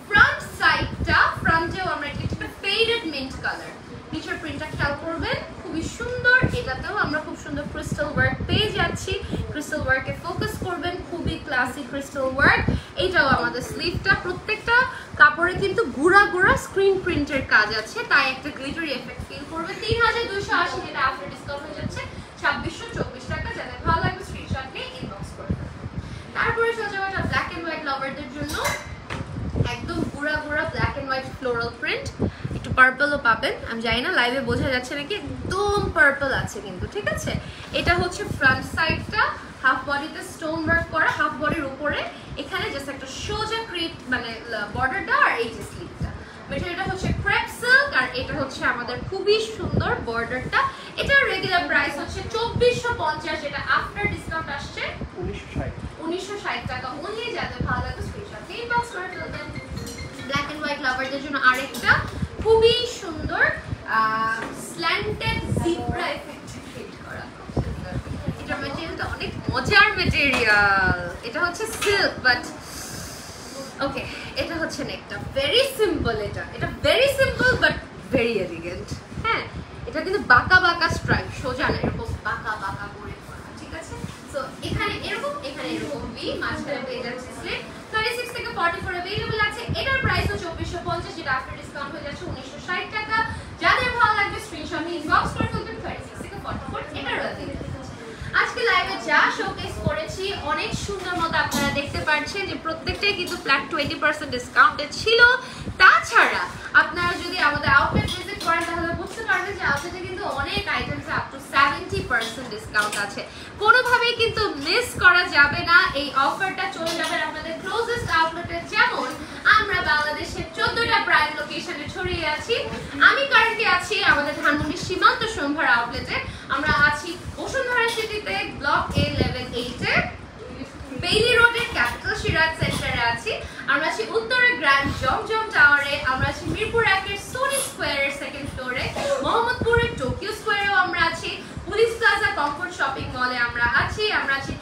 ফ্রন্ট সাইডটা। ফ্রন্টেও আমরা একটা ফেডেড মিন্ট কালার। নিচের প্রিন্টটা খেয়াল করবেন, খুবই সুন্দর। এটাতেও আমরা খুব সুন্দর ক্রিস্টাল ওয়ার্ক পেয়ে যাচ্ছি। ক্রিস্টাল ওয়ার্কে ফোকাস করবেন, খুবই ক্লাসি ক্রিস্টাল ওয়ার্ক। এটাও আমাদের স্লিভটা, প্রত্যেকটা কাপড়ে কিন্তু গুড়া গুড়া স্ক্রিন প্রিন্টের কাজ আছে, তাই একটা গ্লিটারি এফেক্ট ফিল করবে। 3280, যেটা আফটার ডিসকাউন্ট হয়ে যাচ্ছে 2624 টাকা। যাদের ভালো লাগবে স্ক্রিনশট নিয়ে ইনবক্স করে দেবেন। তারপরে সোজা কথা ব্ল্যাক এন্ড হোয়াইট লাভারদের জন্য একদম গুড়া গুড়া black and white floral print. একটু পার্পলও পাবেন, আমি জানি না লাইভে বোঝা যাচ্ছে নাকি, একদম পার্পল আছে কিন্তু, ঠিক আছে। এটা হচ্ছে ফ্রন্ট সাইডটা, হাফ বডিতে স্টোন ওয়ার্ক করা, হাফ বডির উপরে এখানে জাস্ট একটা সোজা ক্রিপ মানে বর্ডারটা, আর এই যে স্লিভটা। মেটেরিয়ালটা হচ্ছে ক্রেপ সিল্ক, আর এটা হচ্ছে আমাদের খুবই সুন্দর বর্ডারটা। এটার রেগুলার প্রাইস হচ্ছে 2450, যেটা আফটার ডিসকাউন্ট আসছে 1960 টাকা অনলি। যাদের ভালো লাগে স্ক্রিনশট নিয়ে ইনবক্স করে ফেলবেন। ব্ল্যাক এন্ড হোয়াইট লাভারদের জন্য আরেকটা খুবই সুন্দর স্ল্যান্টেড জিব্রা এফেক্ট ক্রিয়েট করা, খুব সুন্দর। এটা ম্যাটেরিয়ালটা অনেক মজার ম্যাটেরিয়াল। এটা হচ্ছে সিল্ক, বাট ওকে, এটা হচ্ছে নেকটা ভেরি সিম্পল। এটা very simple but very elegant. হ্যাঁ, এটা কিন্তু বাঁকা বাঁকা স্ট্রাইপ, সোজা না, এরকম বাঁকা বাঁকা করে করা, ঠিক আছে। সো এখানে এরকম, এখানে এরকম ভি, মাঝখানে পেয়ে যাচ্ছে স্লিভ। 36 থেকে 44 अवेलेबल আছে। এটার প্রাইসও 2450, যেটা আফটার ডিসকাউন্ট হয়ে যাচ্ছে 1960 টাকা। যাদের ভালো লাগবে স্ক্রিনশট নিয়ে ইনবক্স করে ফেলবেন। 36 থেকে 44 এটার अवेलेबल। আজকে লাইভে যা শোকেস করেছি অনেক সুন্দর মতো আপনারা দেখতে পাচ্ছেন যে প্রত্যেকটাই কিন্তু ফ্ল্যাট 20% ডিসকাউন্টে ছিল। তাছাড়া আপনারা যদি আমাদের আউটলেট ভিজিট করেন তাহলে বুঝতে পারবেন যে আউটলেটে কিন্তু অনেক আইটেমসে আপ টু 70% ডিসকাউন্ট আছে। কোনোভাবেই কিন্তু মিস করা যাবে না, এই অফারটা চলে যাবে আপনাদের ক্লোজেস্ট আউটলেটে। যেমন আমরা বাংলাদেশের 14টা প্রাইম লোকেশনে ছড়িয়ে আছি। আমি কারেন্টলি আছি আমাদের ধানমন্ডি সীমান্ত সম্ভার আউটলেটে। আমরা আছি বসুন্ধরা সিটিতে block A level 8 A, Bailey রোডের ক্যাপিটাল সিরাজ সেন্টারে আছি। আমরা আছি উত্তরে গ্র্যান্ড জমজম টাওয়ারে, আমরা আছি মিরপুর 1-এর সোনি স্কোয়ারের সেকেন্ড ফ্লোরে, মোহাম্মদপুরের টোকিও স্কোয়ারেও আমরা আছি, পুলিশ প্লাজা কমফোর্ট শপিং মলে আমরা আছি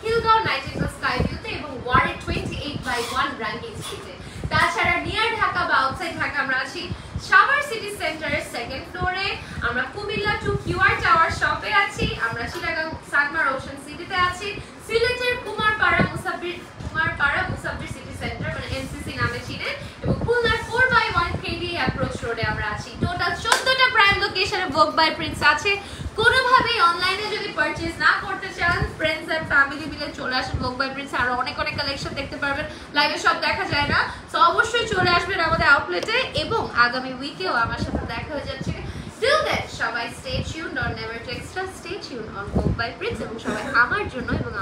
খিলগাঁও নাইটিঙ্গেল স্কাই ভিউতে এবং ওয়ার্ডের 28/1 র্যাঙ্কিং স্ট্রিটে। তাছাড়া নিয়ার ঢাকা বা আউটসাইড ঢাকা আমরা আছি সাভার সিটি সেন্টারের সেকেন্ড ফ্লোরে, আমরা কুমিল্লা 2 QR টাওয়ার শপে আছি, আমরা চিটাগাং সাগমার ওশান সিটিতে আছি, সিলেটের কুমারপাড়া মুসাফির সিটি সেন্টার মানে MCC নামে চিনেন, এবং খুলনার 4/1 KD অ্যাপ্রোচ রোডে আমরা আছি। টোটাল 14টা প্রাইম লোকেশনে ভোগ বাই প্রিন্স আছে। কোনোভাবেই অনলাইনে যদি পারচেজ না করতে চান, ফ্রেন্ডস এন্ড ফ্যামিলি মিলে চলে আসেন ভোগ বাই প্রিন্স, আরো অনেক অনেক কালেকশন দেখতে পারবেন, লাইভে সব দেখা যায় না। সো অবশ্যই চলে আসবেন আমাদের আউটলেটে, এবং আগামী উইকেও আমার সাথে দেখা হয়ে যাচ্ছে। Till then, সবাই stay tuned or never to extra, stay tuned on Vogue by Prince, এবং সবাই আমার জন্য এবং